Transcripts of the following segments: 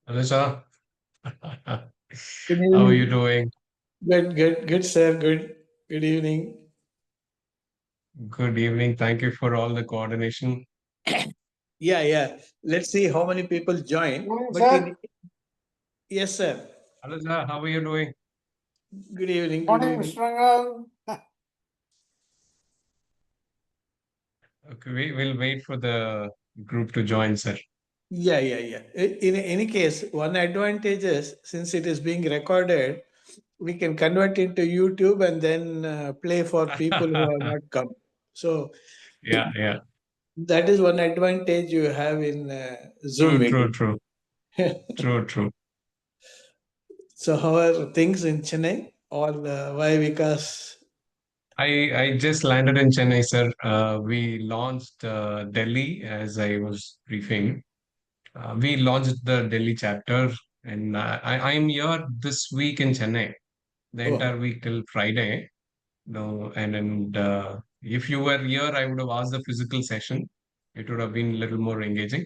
Alisha, Good how are you evening. doing? Good, sir. Good evening. Good evening. Thank you for all the coordination. Yeah. Let's see how many people join. Morning, But sir. yes, sir. Alisha, how are you doing? Good evening. Good Morning, evening. Mr. Rangal. Okay, we'll wait for the group to join, sir. Yeah. In any case, one advantage is since it is being recorded, we can convert into YouTube and then play for people who have not come. So Yeah. that is one advantage you have in Zoom True, true, meeting. true, true. So how are things in Chennai? Or why? Because I just landed in Chennai, sir. We launched Delhi as I was briefing. We launched the Delhi chapter, and I'm here this week in Chennai, the entire oh week till Friday. No, and if you were here, I would have asked the physical session. It would have been a little more engaging.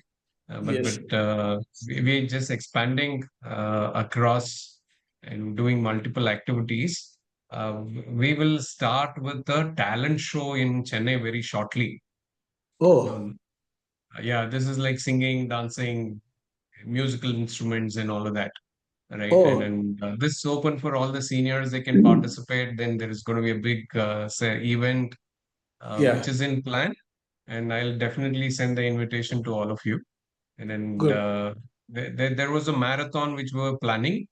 But yes. but we're just expanding across and doing multiple activities. We will start with the talent show in Chennai very shortly. Oh, No, yeah, this is like singing, dancing, musical instruments, and all of that, right? And oh, then this is open for all the seniors. They can participate. Then there is going to be a big say event which yeah. is in plan, and I'll definitely send the invitation to all of you. And then Good. there was a marathon which we were planning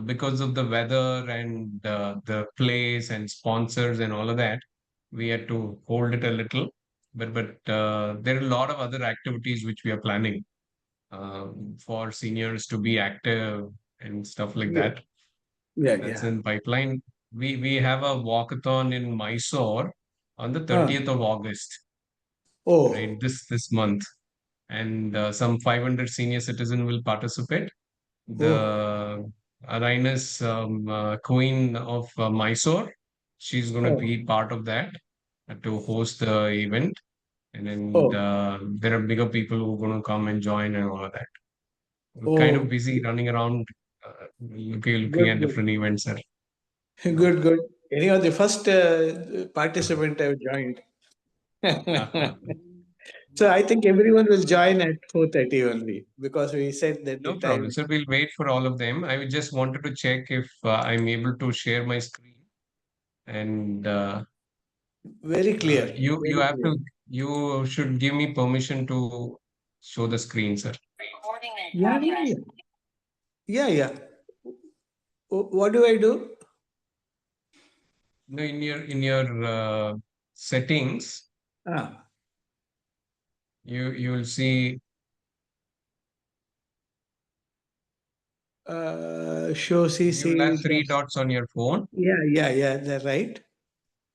because of the weather and the place and sponsors and all of that. We had to hold it a little, but there are a lot of other activities which we are planning uh, for seniors to be active and stuff like Yeah. that. That's Yeah. in pipeline. We have a walkathon in Mysore on the Huh. 30th of August, right? Oh, This month, and some 500 senior citizen will participate. oh, The Arainas Queen of Mysore, she's going to oh, be part of that to host the event, and then oh, there are bigger people who are going to come and join and all of that. We're kind of oh. busy running around, looking at Good. different events. Sir. Good. Anyhow, the first participant I've joined. So I think everyone will join at 4:30 only because we said that the No problem, time sir. We'll wait for all of them. I just wanted to check if I'm able to share my screen, and very clear. you Very have clear. to you should give me permission to show the screen, sir. Yeah. Yeah. What do I do? No, in your settings, Ah, you will see show you will have CC. three dots on your phone, Yeah. That's right.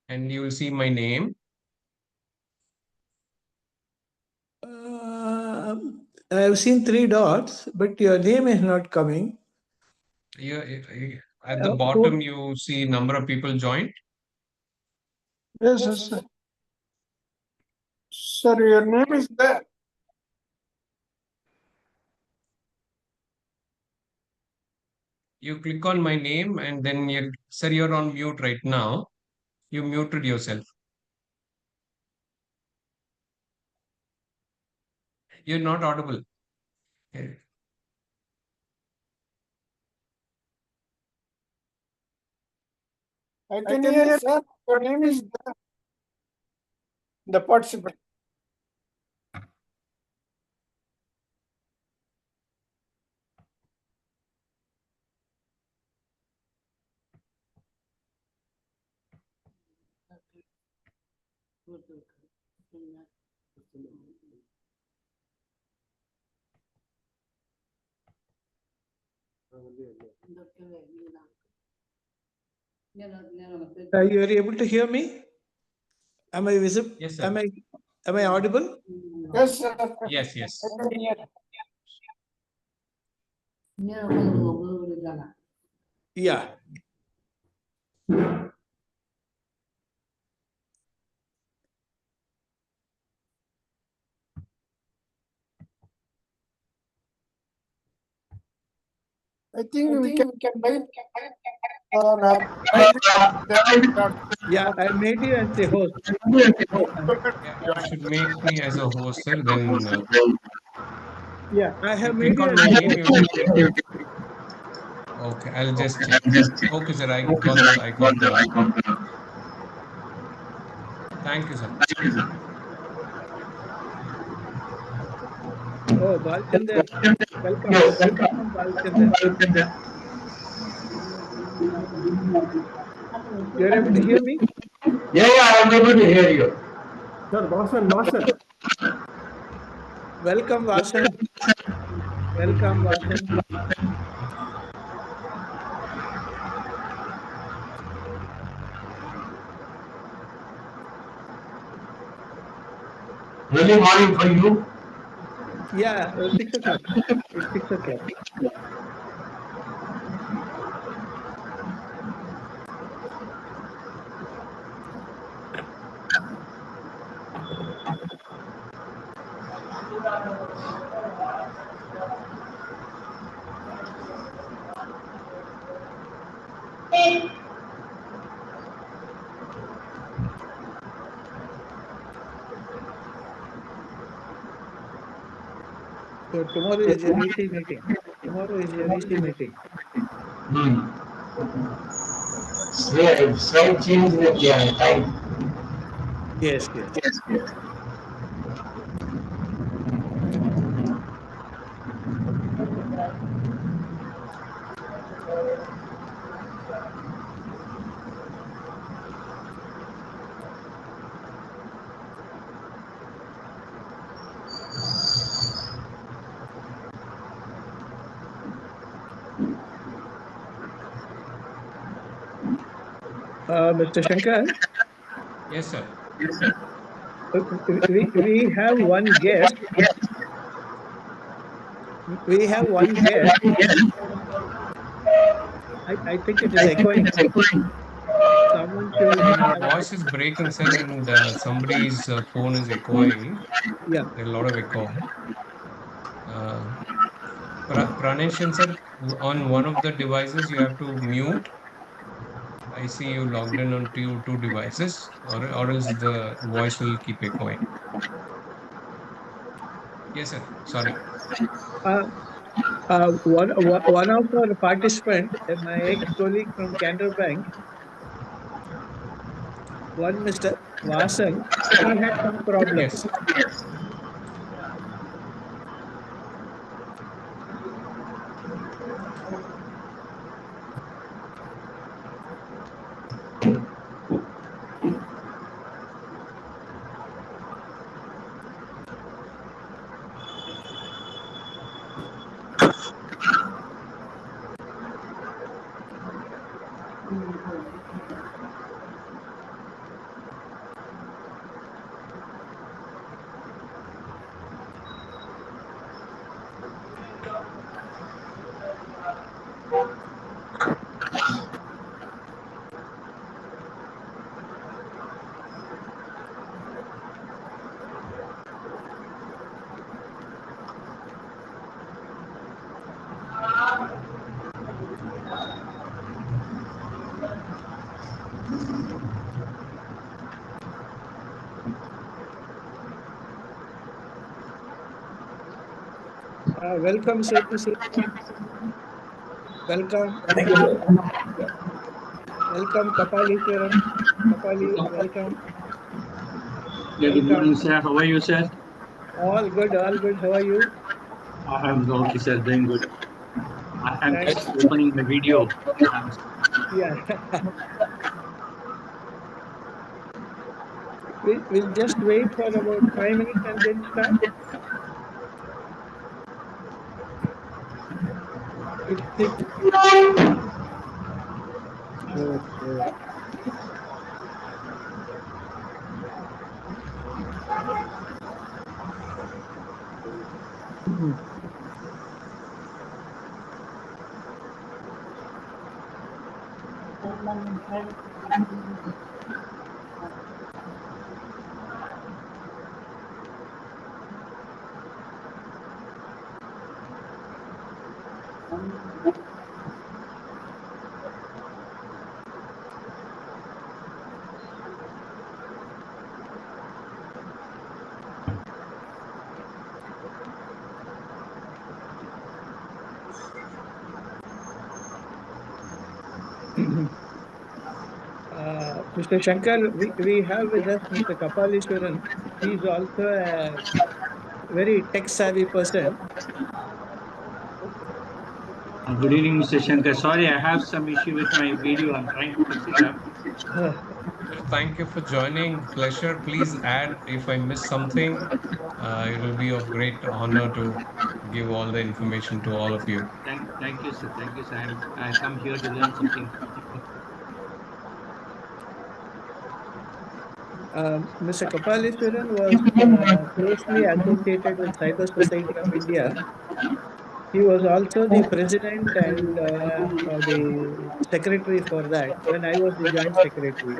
and you will see my name. I've seen three dots, but your name is not coming. At the Who? bottom, you see number of people joined. Yes. Sir, your name is there. You click on my name, and then sir, you're on mute right now. You muted yourself. You're not audible. I can hear, sir. Your name is there. The participant. You are able to hear me? Am I visible? Yes, sir. Am I audible? Yes, sir. I Yes. can hear. Yeah. I think we can buy or Yeah, I made you as the host. Yeah, you should make me as a host, sir. Then Yeah, I have you made click you on as my the name. host. You will get. Okay, I'll just check. Okay, sir. I got the icon now. Thank you, sir. Oh, Balchander, welcome. Welcome, Balchander. You're able to hear me? Yeah, I'm able to hear you. Sir, Vasan. Welcome, Vasan. Welcome, Vasan. Early morning for you. Yeah, 6 o'clock. It's 6 o'clock. So tomorrow is your EC meeting. Tomorrow is your EC meeting. Slight change in the time. Yes, yes. Mr. Shankar, Yes, sir. we have one guest. We have one guest. I think it is echoing. Someone should Your have. voice is breaking, sir, and somebody's phone is echoing. Yeah. There's a lot of echo. Pranesh, sir, on one of the devices, you have to mute. I see you logged in onto your two devices, or else the voice will keep echoing. Yes, sir. Sorry. One of our participants, my ex-colleague from Canara Bank, one Mr. Vasan, he had some problems. Yes. Welcome, sir. Welcome. Welcome, Kapalishwaram. Kapali, welcome. Yeah, good morning, sir. How are you, sir? All good, all good. How are you? I'm okay, sir. Doing good. I'm Thanks. just opening the video. Yeah. We'll just wait for about 5 minutes and then start. It's 6. Okay. Mr. Shankar, we have with us Mr. Kapalishwaran. He's also a very tech savvy person. Good evening, Mr. Shankar. Sorry, I have some issue with my video. I'm trying to fix it up. Thank you for joining. Pleasure. Please add if I miss something. It will be of great honor to give all the information to all of you. Thank you, sir. Thank you, sir. I come here to learn something. Mr. Kapalishwaran was closely associated with Cyber Society of India. He was also the president and the secretary for that when I was the joint secretary.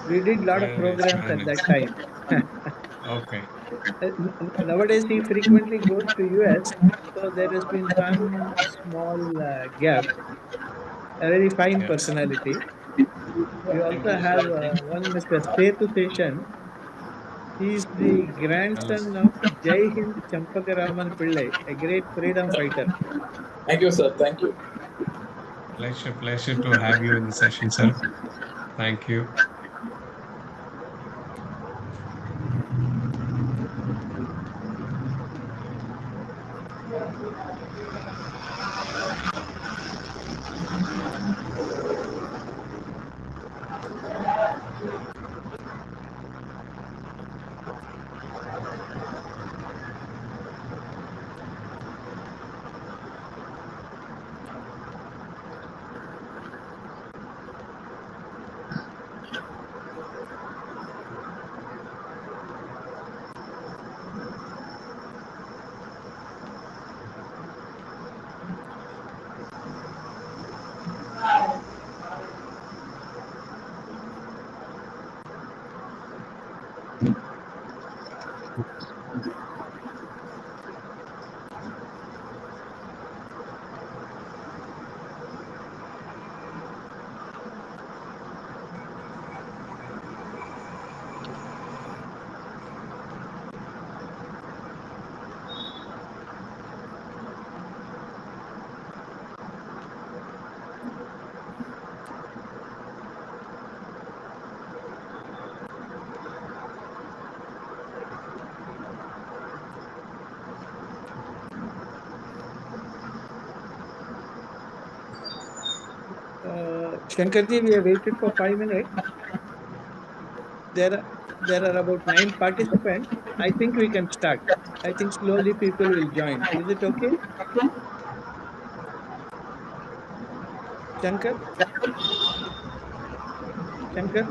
We did a lot of Very nice, programs very at that nice. time. Okay. Nowadays, he frequently goes to US, so there has been some small gap. A very fine Yeah. personality. We Thank also you, have sir. Thank one Mr. Setu Seshan. He is the Hello. grandson of Jai Hind Champakaraman Pillai, a great freedom fighter. Thank you, sir. Thank you. Pleasure to have you in the session, sir. Thank you. Shankarji, we have waited for 5 minutes. There are about 9 participants. I think we can start. I think slowly people will join. Is it okay? Shankar? Shankar?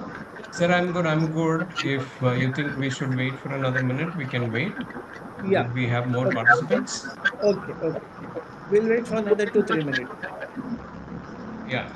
Sir, I'm good. I'm good. If you think we should wait for another minute, we can wait. Yeah. Would we have more Okay. participants? Okay. Okay. We'll wait for another 2-3 minutes. Yeah.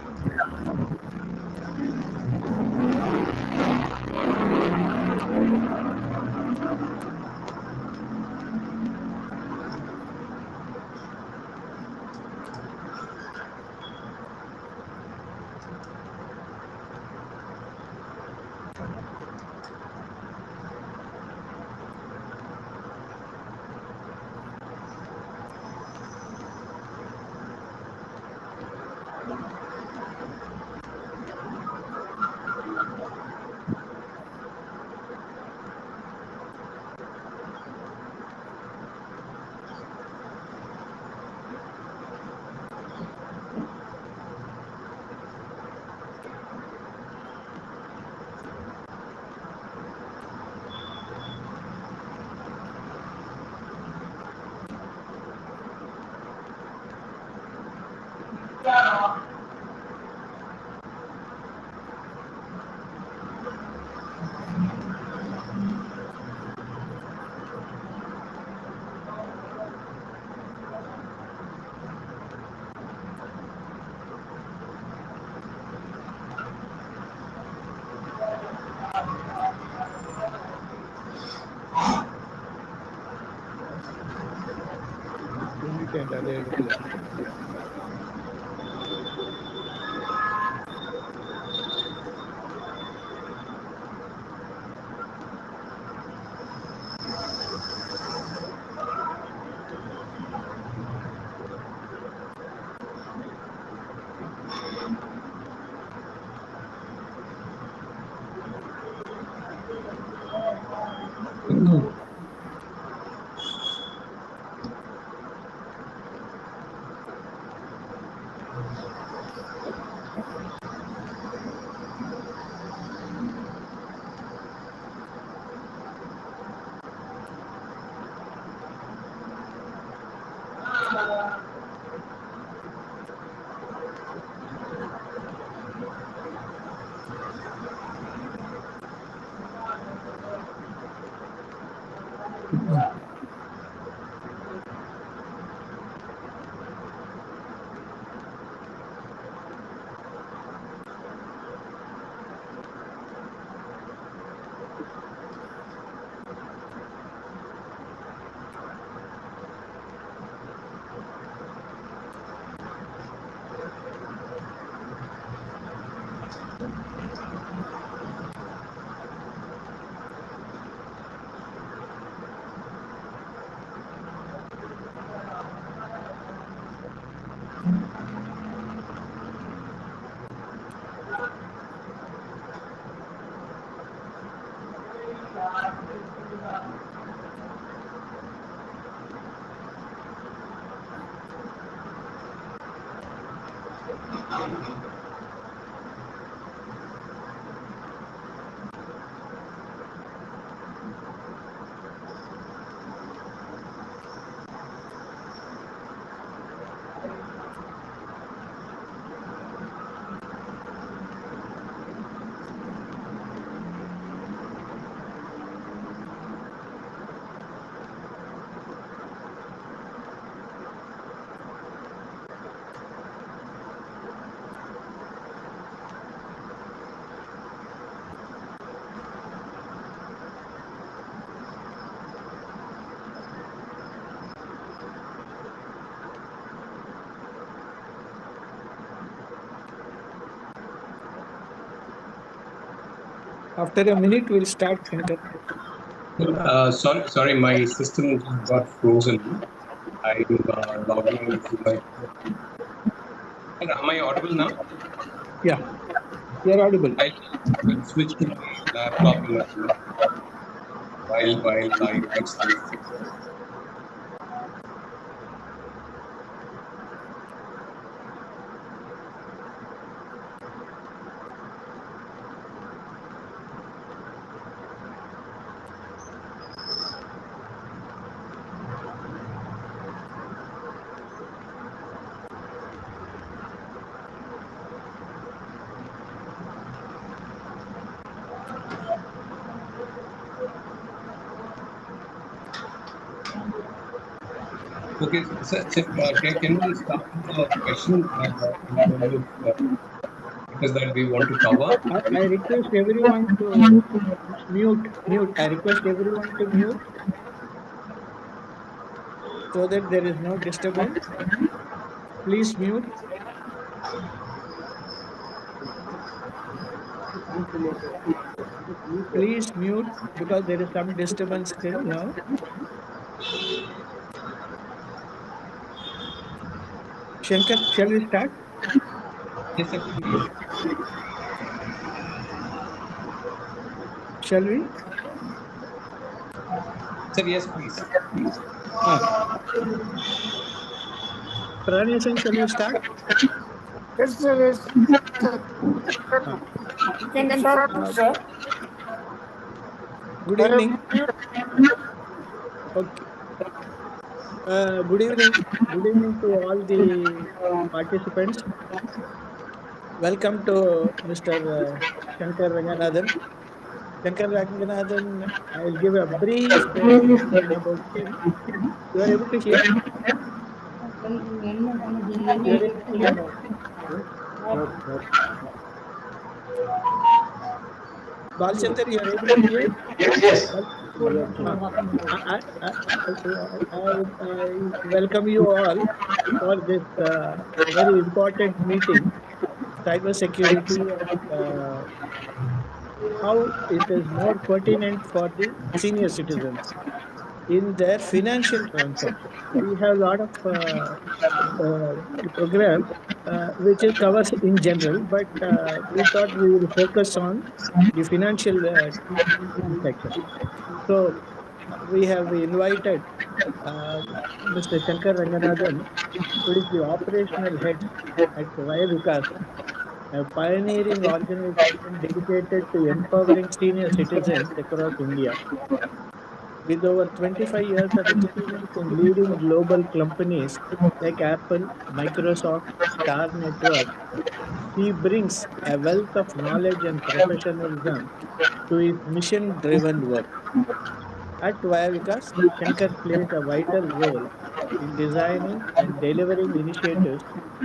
Unit and availability. After a minute, we'll start, Shankar. Sorry, my system got frozen. I'm logging into my. Am I audible now? Yeah, you're audible. I'll switch to my laptop in a minute while I get something. Okay, can we start with the question in terms of what is that we want to cover? I request everyone to mute. I request everyone to mute so that there is no disturbance. Please mute. Please mute because there is some disturbance still now. Shankar, shall we start? Yes, sir, please. Shall we? Sir, yes, please. Pranayashan, shall we start? Yes, sir. Yes, sir. You can start, sir. Good evening. Okay. Good evening. Good evening to all the participants. Welcome to Mr. Shankar Ranganathan. Shankar Ranganathan, I will give a brief introduction about him. You are able to hear? You are able to hear? Balchandar, you are able to hear? Yes, yes. I welcome you all for this very important meeting, cybersecurity, and how it is more pertinent for the senior citizens in their financial transactions. We have a lot of programs which it covers in general, but we thought we will focus on the financial transaction. So we have invited Mr. Shankar Ranganathan, who is the operational head at Vaya Vikas, a pioneering organization dedicated to empowering senior citizens across India. With over 25 years of experience in leading global companies like Apple, Microsoft, Star Network, he brings a wealth of knowledge and professionalism to his mission driven work. At Vaya Vikas, Shankar plays a vital role in designing and delivering initiatives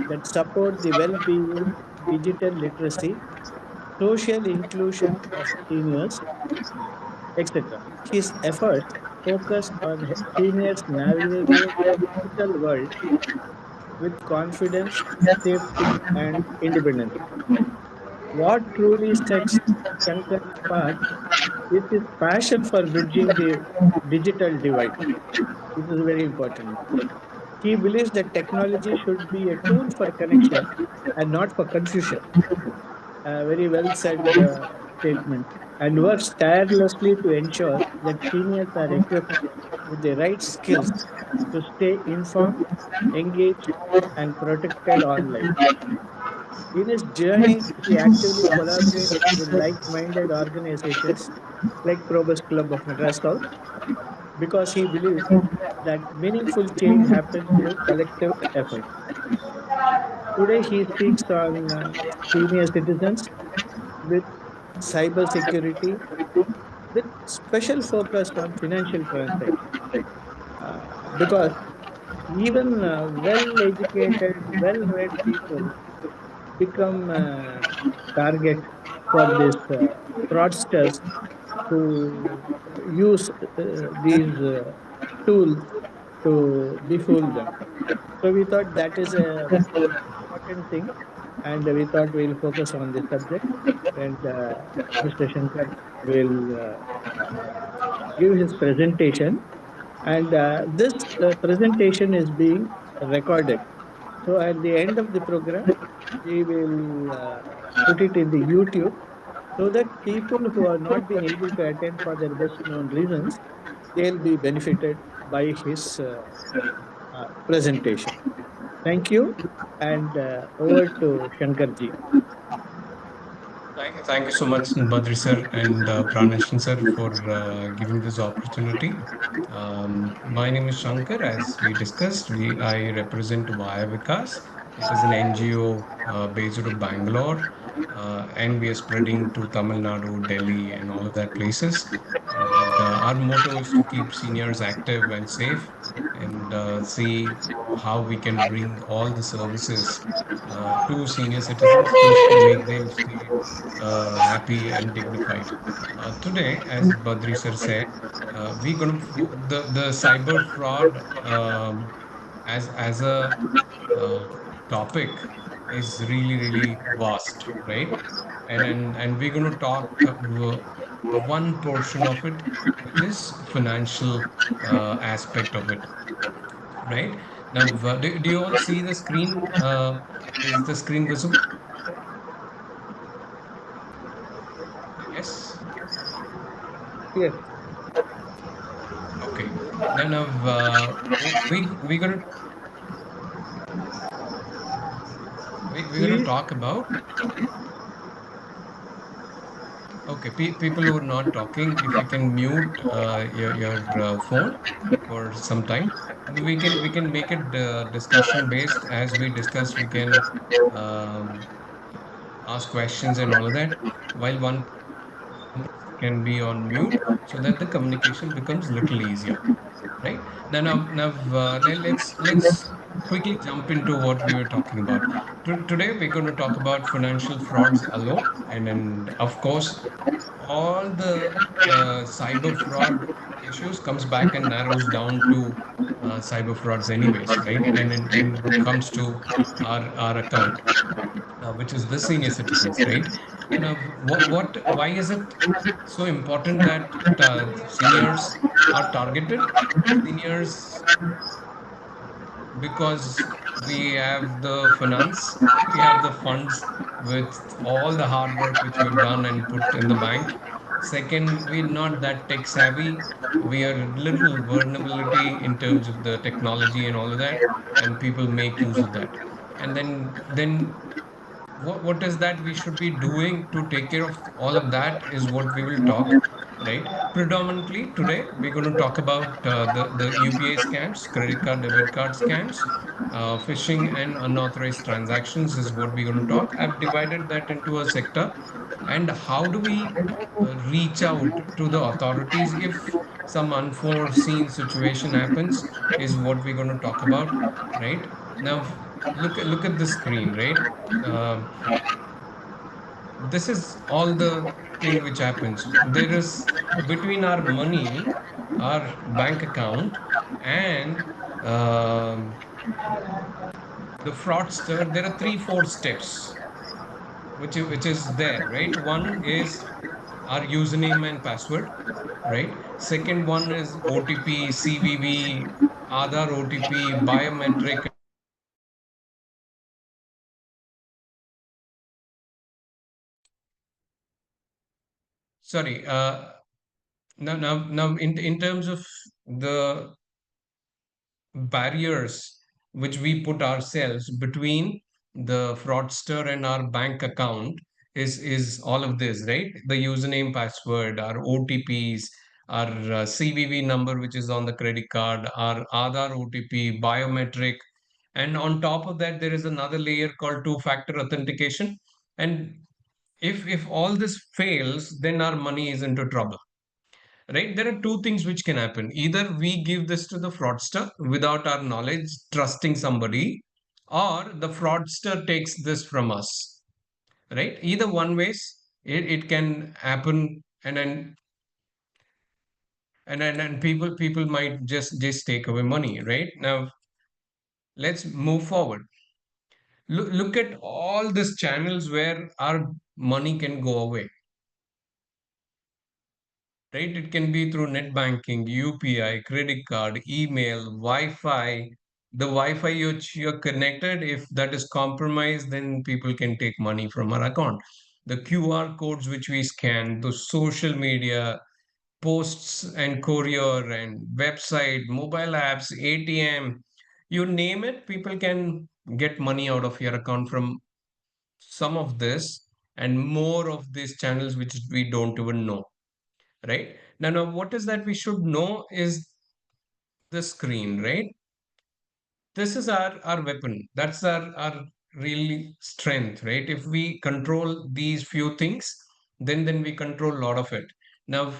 that support the well being, digital literacy, social inclusion of seniors, etc. His efforts focus on seniors navigate the digital world with confidence, safety, and independence. What truly sets Shankar apart is his passion for bridging the digital divide. This is very important. He believes that technology should be a tool for connection and not for confusion. A very well said statement. And works tirelessly to ensure that seniors are equipped with the right skills to stay informed, engaged, and protected online. In his journey, he actively collaborates with like-minded organizations like Probus Club of Madras South because he believes that meaningful change happens through collective effort. Today, he speaks on senior citizens with cybersecurity with special focus on financial transactions. Because even well-educated, well-read people become target for this fraudsters who use these tools to befool them. So we thought that is a important thing, and we thought we'll focus on this subject, and Mr. Shankar will give his presentation, and this presentation is being recorded. So at the end of the program, we will put it in the YouTube so that people who have not been able to attend for their best known reasons, they'll be benefited by his presentation. Thank you, and over to Shankarji. Thank you so much, Badri sir and Pranashan sir, for giving this opportunity. My name is Shankar. As we discussed, I represent Vaya Vikas. It is an NGO based out of Bangalore, and we are spreading to Tamil Nadu, Delhi, and all of that places. And our motto is to keep seniors active and safe, and see how we can bring all the services to senior citizens to make them stay happy and dignified. Today, as Badri sir said, we're going to the cyber fraud as a uh, topic is really vast, right? And we're going to talk one portion of it, which is financial aspect of it, right? Now, do you all see the screen? Is the screen visible? Yes. Yes, Okay. Then we're gonna we're gonna please. talk about, okay, people who are not talking. If you can mute your phone for some time, we can make it discussion based. As we discussed, we can um, ask questions and all of that. While one can be on mute, so that the communication becomes little easier. Right? Now, let's quickly jump into what we were talking about. Today, we're going to talk about financial frauds alone, and of course, all the cyber fraud issues comes back and narrows down to cyber frauds, anyways, right? And it comes to our account, which is the senior citizens, right? And why is it so important that seniors are targeted? Seniors, because we have the finance, we have the funds with all the hard work which we've done and put in the bank. Second, we're not that tech savvy. We are little vulnerability in terms of the technology and all of that, and people make use of that. And then what is that we should be doing to take care of all of that is what we will talk, right? Predominantly today we're going to talk about the UPI scams, credit card, debit card scams, phishing and unauthorized transactions is what we're going to talk. I've divided that into a sector. And how do we reach out to the authorities if some unforeseen situation happens is what we're going to talk about, right? Now, look at the screen, right? Um, this is all the thing which happens. There is between our money, our bank account, and the fraudster. There are three, four steps which is there, right? One is our username and password, right? Second one is OTP, CVV, Aadhaar OTP, biometric. Sorry. Now, in terms of the barriers which we put ourselves between the fraudster and our bank account is all of this, right? The username, password, our OTPs, our CVV number, which is on the credit card, our Aadhaar OTP, biometric. And on top of that, there is another layer called two-factor authentication. And if all this fails, then our money is into trouble, right? There are two things which can happen. Either we give this to the fraudster without our knowledge, trusting somebody, or the fraudster takes this from us, right? Either one ways, it can happen, and people might just take away money, right? Now let's move forward. Look at all these channels where our money can go away, right? It can be through net banking, UPI, credit card, email, Wi-Fi. The Wi-Fi which you're connected, if that is compromised, then people can take money from our account. The QR codes which we scan, the social media, posts and courier and website, mobile apps, ATM, you name it, people can get money out of your account from some of this and more of these channels which we don't even know, right? Now, what is that we should know is the screen, right? This is our weapon. That's our really strength, right? If we control these few things, then we control a lot of it. Now,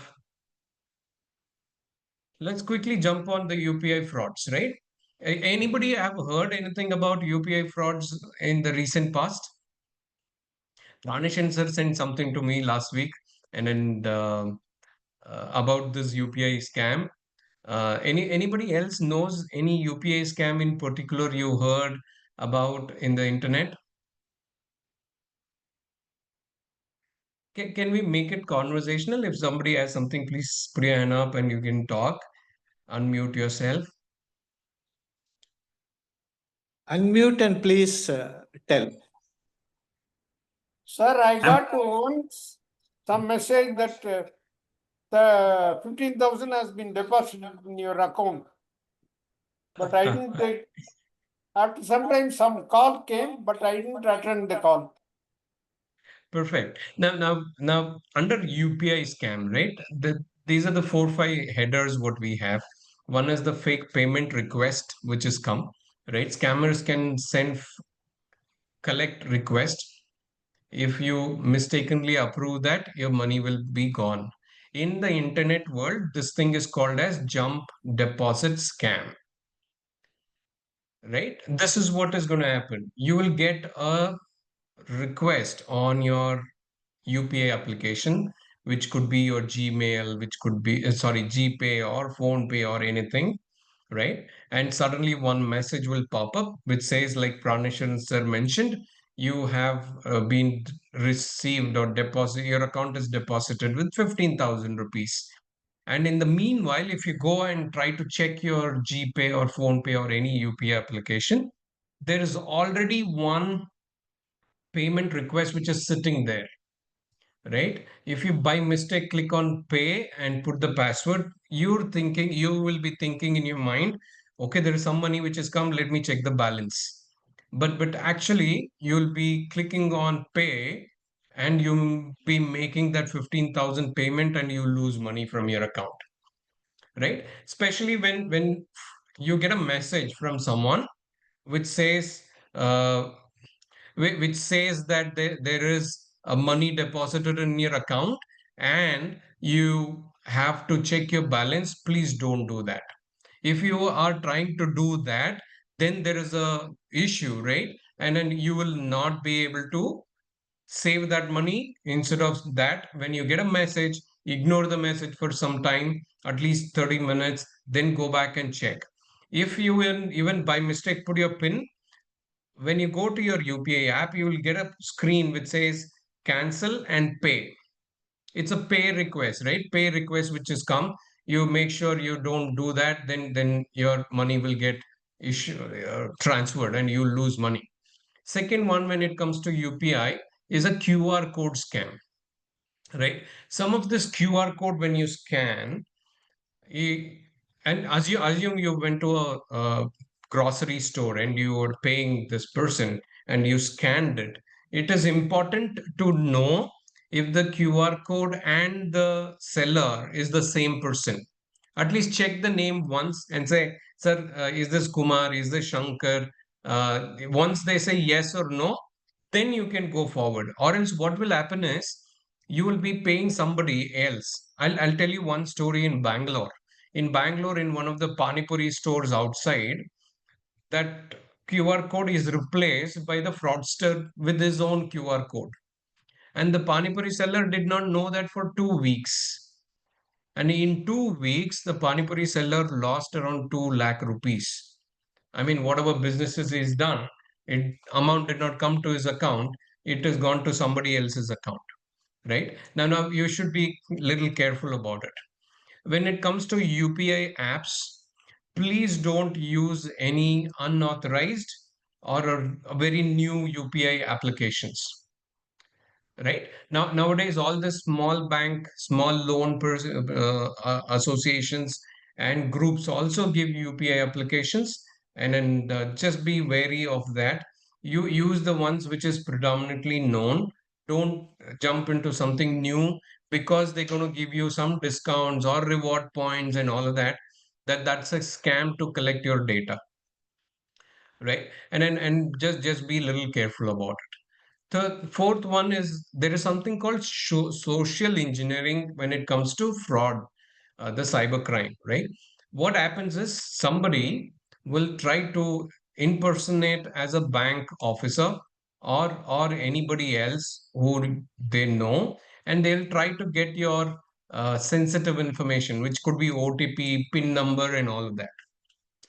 let's quickly jump on the UPI frauds, right? Anybody have heard anything about UPI frauds in the recent past? Pranesh sir sent something to me last week, and then about this UPI scam. Anybody else knows any UPI scam in particular you heard about in the internet? Can we make it conversational? If somebody has something, please put your hand up and you can talk. Unmute yourself. Unmute and please tell. Sir, I got once some message that the 15,000 has been deposited in your account. But I didn't take. After sometimes some call came, but I didn't attend the call. Perfect. Now, under UPI scam, right? These are the 4 5 headers what we have. One is the fake payment request, which is come, right? Scammers can send collect request. If you mistakenly approve that, your money will be gone. In the internet world, this thing is called as jump deposit scam, right? This is what is going to happen. You will get a request on your UPI application, which could be your Gmail, which could be, sorry, GPay or PhonePe or anything, right? And suddenly one message will pop up which says, like Pranesh sir mentioned, you have been received or deposit, your account is deposited with 15,000 rupees. And in the meanwhile, if you go and try to check your GPay or PhonePe or any UPI application, there is already one payment request which is sitting there, right? If you by mistake click on pay and put the password, you will be thinking in your mind, okay, there is some money which has come, let me check the balance. But actually you'll be clicking on pay and you'll be making that 15,000 payment and you lose money from your account, right? Especially when you get a message from someone which says which says that there is a money deposited in your account and you have to check your balance. Please don't do that. If you are trying to do that, then there is a issue, right? And then you will not be able to save that money. Instead of that, when you get a message, ignore the message for some time, at least 30 minutes, then go back and check. If you will even by mistake put your pin, when you go to your UPI app, you will get a screen which says cancel and pay. It's a pay request, right? Pay request which has come. You make sure you don't do that, then your money will get transferred and you lose money. Second one, when it comes to UPI, is a QR code scam, right? Some of this QR code when you scan, and as you assume you went to a grocery store and you were paying this person, and you scanned it, it is important to know if the QR code and the seller is the same person. At least check the name once and say, sir, is this Kumar? Is this Shankar? Once they say yes or no, then you can go forward. Or else what will happen is you will be paying somebody else. I'll tell you one story in Bangalore. In Bangalore, in one of the Pani Puri stores outside, that QR code is replaced by the fraudster with his own QR code. And the Pani Puri seller did not know that for 2 weeks. And in 2 weeks, the Pani Puri seller lost around 2 lakh rupees. I mean, whatever businesses he's done, it amount did not come to his account. It has gone to somebody else's account, right? Now you should be little careful about it. When it comes to UPI apps, please don't use any unauthorized or a very new UPI applications. Right now, nowadays, all the small bank, small loan associations and groups also give UPI applications, and then just be wary of that. You use the ones which is predominantly known. Don't jump into something new because they're going to give you some discounts or reward points and all of that. That's a scam to collect your data, right? And just be a little careful about it. The fourth one is there is something called social engineering when it comes to fraud, the cybercrime, right? What happens is somebody will try to impersonate as a bank officer or anybody else who they know, and they'll try to get your sensitive information, which could be OTP, PIN number, and all of that,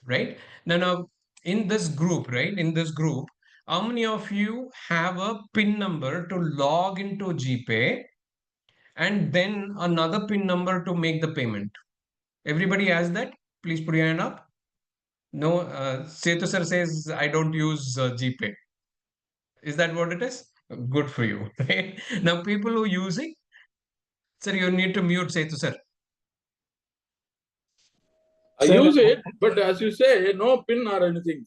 right? Now, in this group, right? In this group, how many of you have a PIN number to log into GPay and then another PIN number to make the payment? Everybody has that? Please put your hand up. No, Setu sir says, I don't use GPay. Is that what it is? Good for you, right? Now, people who use it, sir, you need to mute Setu sir. I use it, but as you say, no pin or anything.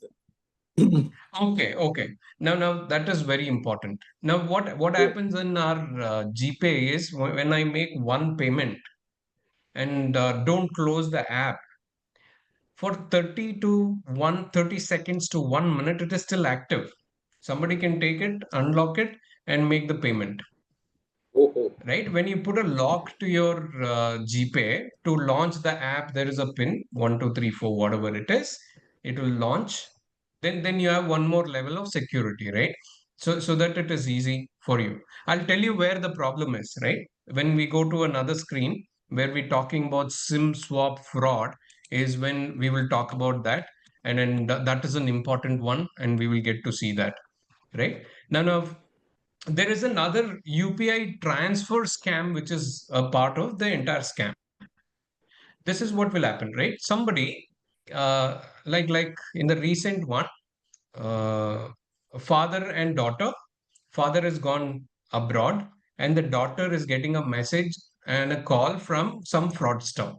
Okay. Now that is very important. Now, what happens in our GPay is when I make one payment and don't close the app for 30 seconds to 1 minute, it is still active. Somebody can take it, unlock it, and make the payment. Right? When you put a lock to your GPay to launch the app, there is a pin 1 2 3 4, whatever it is. It will launch. Then you have one more level of security, right? So that it is easy for you. I'll tell you where the problem is, right? When we go to another screen where we're talking about SIM swap fraud, is when we will talk about that, and then that is an important one, and we will get to see that, right? Now there is another UPI transfer scam, which is a part of the entire scam. This is what will happen, right? Somebody, like in the recent one, uh, father and daughter, father has gone abroad, and the daughter is getting a message and a call from some fraudster.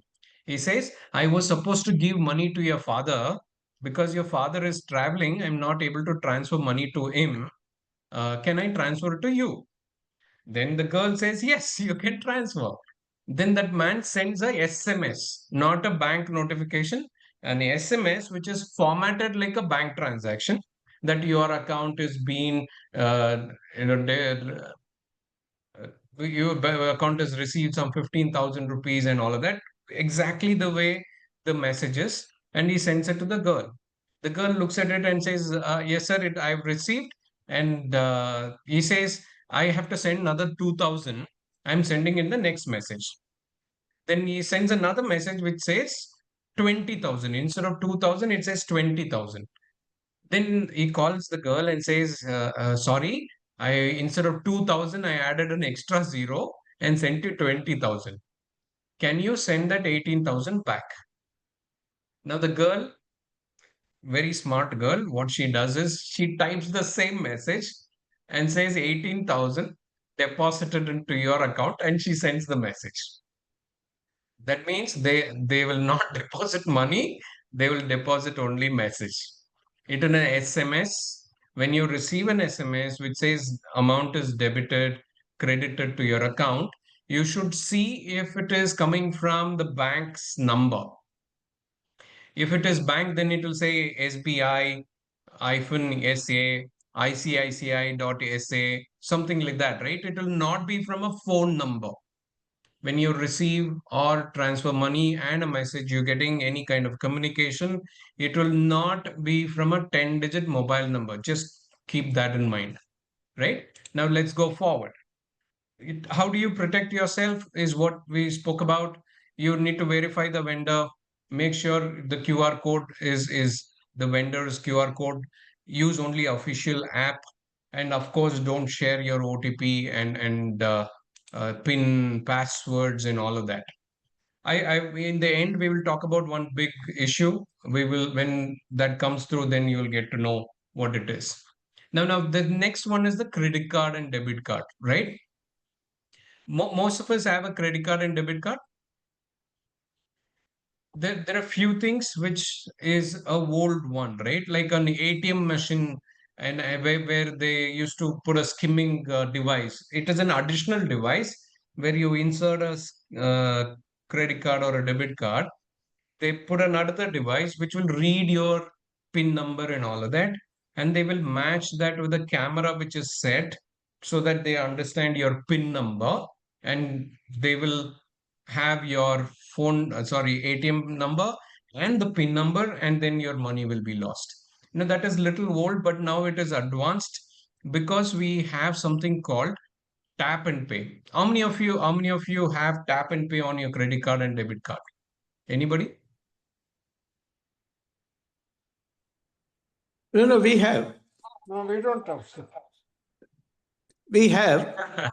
He says, I was supposed to give money to your father because your father is traveling. I'm not able to transfer money to him. Can I transfer it to you? Then the girl says, yes, you can transfer. Then that man sends a SMS, not a bank notification, an SMS which is formatted like a bank transaction, that your account is being, you know, your account has received some 15,000 rupees and all of that, exactly the way the message is. And he sends it to the girl. The girl looks at it and says, yes, sir, I've received. And he says, I have to send another 2,000. I'm sending in the next message. Then he sends another message which says 20,000. Instead of 2,000, it says 20,000. Then he calls the girl and says, sorry, I instead of 2,000, I added an extra zero and sent you 20,000. Can you send that 18,000 back? Now the girl, very smart girl, what she does is she types the same message and says 18,000 deposited into your account, and she sends the message. That means they will not deposit money, they will deposit only message. It in an SMS when you receive an SMS which says amount is debited, credited to your account, you should see if it is coming from the bank's number. If it is bank, then it will say SBI -SA, ICICI.SA, something like that, right? It will not be from a phone number. When you receive or transfer money and a message, you're getting any kind of communication, it will not be from a 10-digit mobile number. Just keep that in mind, right? Now let's go forward. How do you protect yourself is what we spoke about. You need to verify the vendor, make sure the QR code is the vendor's QR code, use only official app, and of course don't share your OTP and pin passwords and all of that. I in the end we will talk about one big issue. We will, when that comes through, then you will get to know what it is. Now the next one is the credit card and debit card, right? Most of us have a credit card and debit card. There are few things which is a old one, right? Like an ATM machine, and where they used to put a skimming device. It is an additional device where you insert a credit card or a debit card. They put another device which will read your PIN number and all of that, and they will match that with a camera which is set so that they understand your PIN number, and they will have your ATM number and the PIN number, and then your money will be lost. Now that is little old, but now it is advanced because we have something called tap and pay. How many of you have tap and pay on your credit card and debit card? Anybody? No, we have. No, we don't have. We have.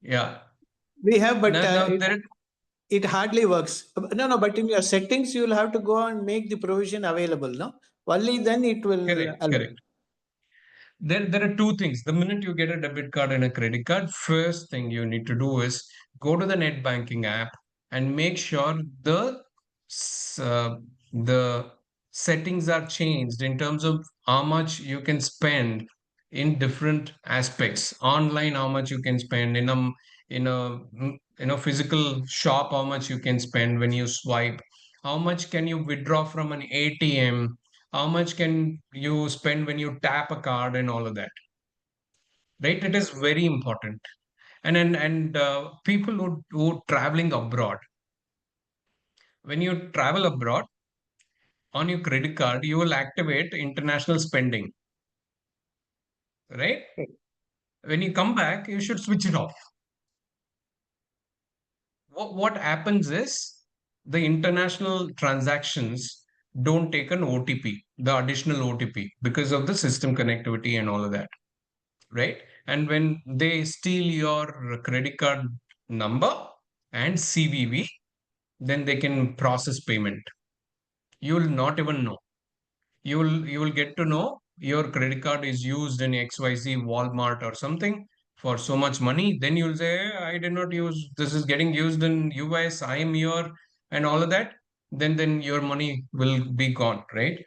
Yeah. We have, but Now there it hardly works. No, but in your settings, you'll have to go and make the provision available, no? Only then it will allow. correct. There are two things. The minute you get a debit card and a credit card, first thing you need to do is go to the net banking app and make sure the settings are changed in terms of how much you can spend in different aspects. Online, how much you can spend in a physical shop, how much you can spend when you swipe, how much can you withdraw from an ATM, how much can you spend when you tap a card and all of that, right? It is very important. And people who traveling abroad, when you travel abroad on your credit card, you will activate international spending, right? When you come back, you should switch it off. What happens is the international transactions don't take an OTP, the additional OTP, because of the system connectivity and all of that, right? And when they steal your credit card number and CVV, then they can process payment. You will not even know. You will get to know your credit card is used in XYZ Walmart or something for so much money. Then you'll say, I did not use, this is getting used in US, I am here, and all of that. Then your money will be gone, right?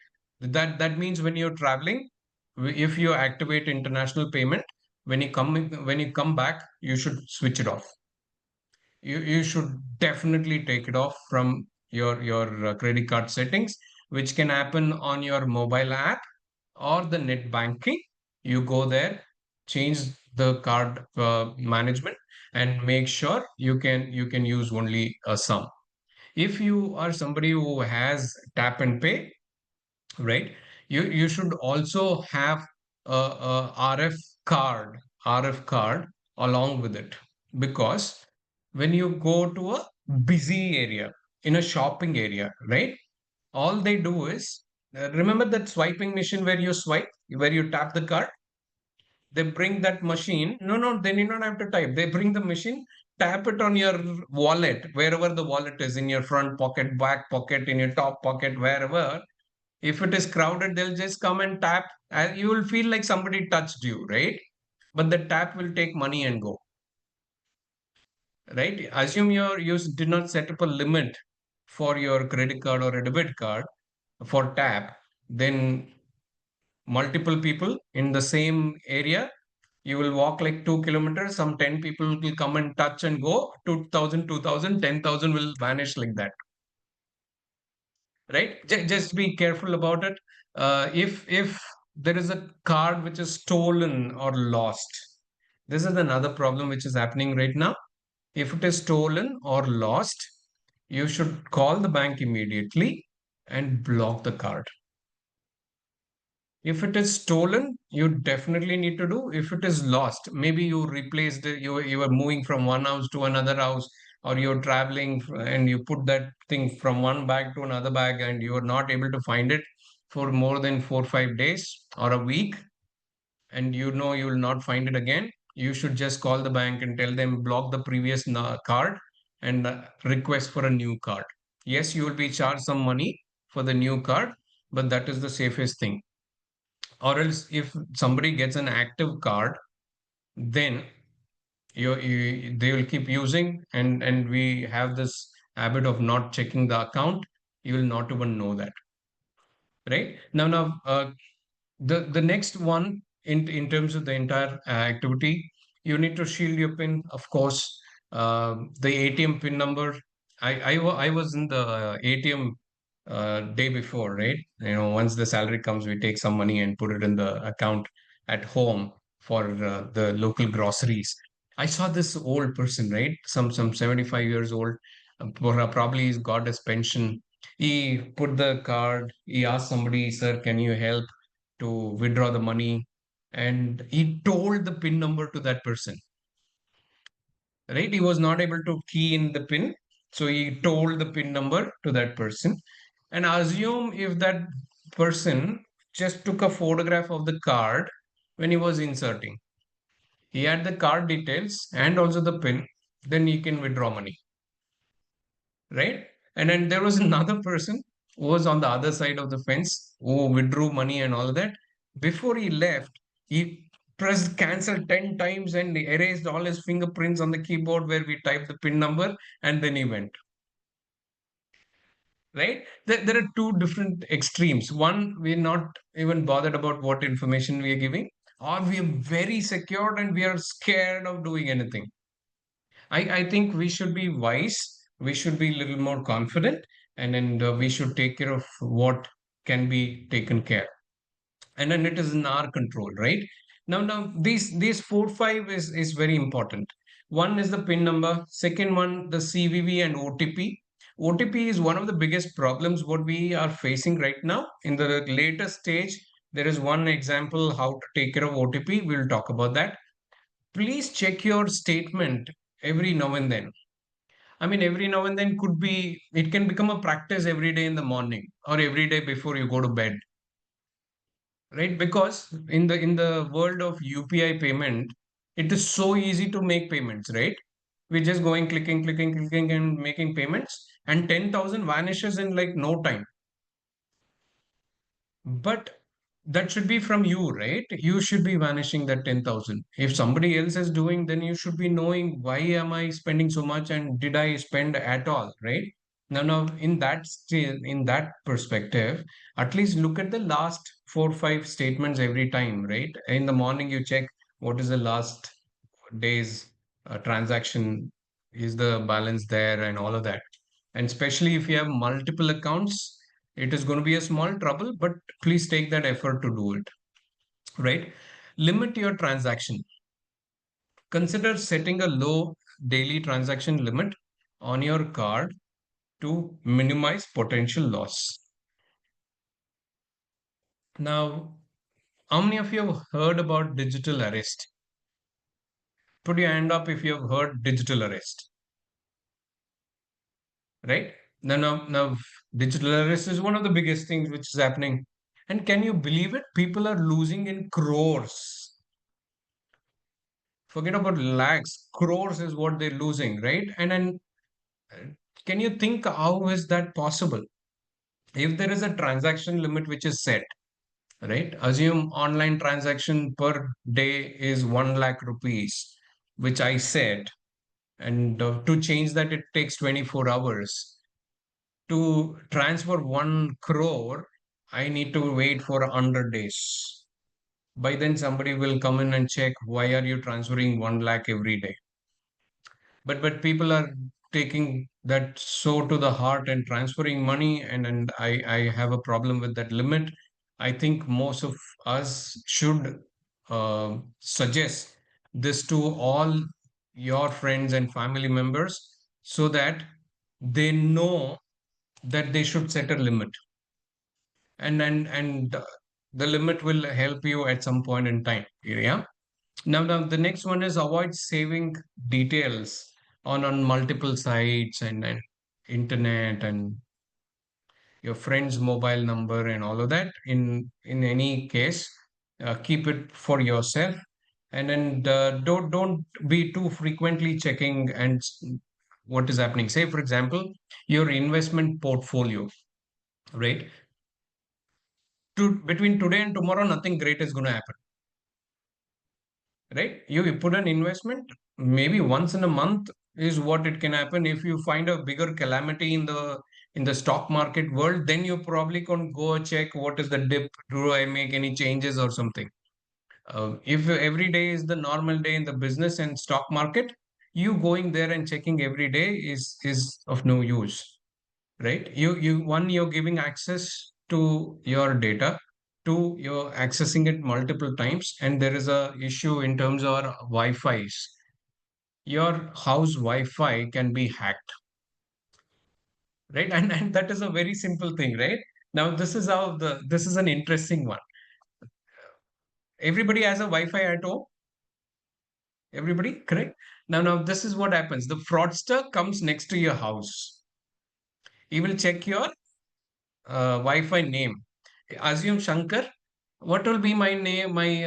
That means when you're traveling, if you activate international payment, when you come back, you should switch it off. You should definitely take it off from your credit card settings, which can happen on your mobile app or the net banking. You go there, change the card management, and make sure you can use only a sum. If you are somebody who has tap and pay, right, you should also have a RF card along with it, because when you go to a busy area in a shopping area, right, all they do is remember that swiping machine where you swipe, where you tap the card, they bring that machine. No, they need not have to type. They bring the machine, tap it on your wallet, wherever the wallet is, in your front pocket, back pocket, in your top pocket, wherever. If it is crowded, they'll just come and tap, and you will feel like somebody touched you, right? But the tap will take money and go, right? Assume you did not set up a limit for your credit card or a debit card for tap, then multiple people in the same area. You will walk like 2 kilometers. Some 10 people will come and touch and go. 2,000, 10,000 will vanish like that. Right? Just be careful about it. If there is a card which is stolen or lost, this is another problem which is happening right now. If it is stolen or lost, you should call the bank immediately and block the card. If it is stolen, you definitely need to do. If it is lost, maybe you replaced it, you were moving from one house to another house, or you're traveling and you put that thing from one bag to another bag and you are not able to find it for more than 4 or 5 days or a week, and you know you will not find it again, you should just call the bank and tell them block the previous card and request for a new card. Yes, you will be charged some money for the new card, but that is the safest thing. Or else if somebody gets an active card, then they will keep using, and we have this habit of not checking the account. You will not even know that. Right now, the next one in terms of the entire activity, you need to shield your pin, of course. The ATM pin number. I was in the ATM day before, right? Once the salary comes, we take some money and put it in the account at home for the local groceries. I saw this old person, right? Some 75 years old, probably he's got his pension. He put the card, he asked somebody, sir, can you help to withdraw the money? And he told the PIN number to that person, right? He was not able to key in the PIN. So he told the PIN number to that person. And assume if that person just took a photograph of the card when he was inserting. He had the card details and also the PIN, then he can withdraw money. Right? And then there was another person who was on the other side of the fence who withdrew money and all that. Before he left, he pressed cancel 10 times and erased all his fingerprints on the keyboard where we typed the PIN number, and then he went. Right? There are two different extremes. One, we're not even bothered about what information we are giving, or we are very secured and we are scared of doing anything. I think we should be wise. We should be a little more confident, and then we should take care of what can be taken care. And then it is in our control, right? Now these 4 5 is very important. One is the PIN number. Second one, the CVV and OTP. OTP is one of the biggest problems what we are facing right now. In the latest stage, there is one example how to take care of OTP. We'll talk about that. Please check your statement every now and then. I mean, every now and then it can become a practice every day in the morning or every day before you go to bed. Right? Because in the world of UPI payment, it is so easy to make payments, right? We're just going, clicking, and making payments, and 10,000 vanishes in like no time. But that should be from you, right? You should be vanishing that 10,000. If somebody else is doing, then you should be knowing why am I spending so much and did I spend at all, right? Now, in that perspective, at least look at the last 4 5 statements every time, right? In the morning, you check what is the last day's transaction, is the balance there, and all of that. And especially if you have multiple accounts, it is going to be a small trouble, but please take that effort to do it, right? Limit your transaction. Consider setting a low daily transaction limit on your card to minimize potential loss. Now, how many of you have heard about digital arrest? Put your hand up if you have heard digital arrest. Right? Now, digital arrest is one of the biggest things which is happening. And can you believe it? People are losing in crores. Forget about lakhs, crores is what they're losing, right? And then can you think how is that possible? If there is a transaction limit which is set, right? Assume online transaction per day is 1 lakh rupees, which I set, and to change that it takes 24 hours. To transfer 1 crore, I need to wait for 100 days. By then somebody will come in and check, why are you transferring 1 lakh every day? But people are taking that so to the heart and transferring money, and I have a problem with that limit. I think most of us should suggest this to all your friends and family members, so that they know that they should set a limit, and the limit will help you at some point in time. Yeah. Now the next one is avoid saving details on multiple sites and internet and your friend's mobile number and all of that. In any case, keep it for yourself, and don't be too frequently checking what is happening. Say, for example, your investment portfolio, right? Between today and tomorrow, nothing great is going to happen, right? You put an investment, maybe once in a month is what it can happen. If you find a bigger calamity in the stock market world, then you probably can go check what is the dip. Do I make any changes or something? If every day is the normal day in the business and stock market, you going there and checking every day is of no use, right? You're giving access to your data, two, you're accessing it multiple times, and there is a issue in terms of wi-fi's. Your house wi-fi can be hacked, right? And that is a very simple thing, right? Now this is an interesting one. Everybody has a wi-fi at home. Everybody, correct? Now this is what happens. The fraudster comes next to your house. He will check your wi-fi name. Assume Shankar. What will be my name, my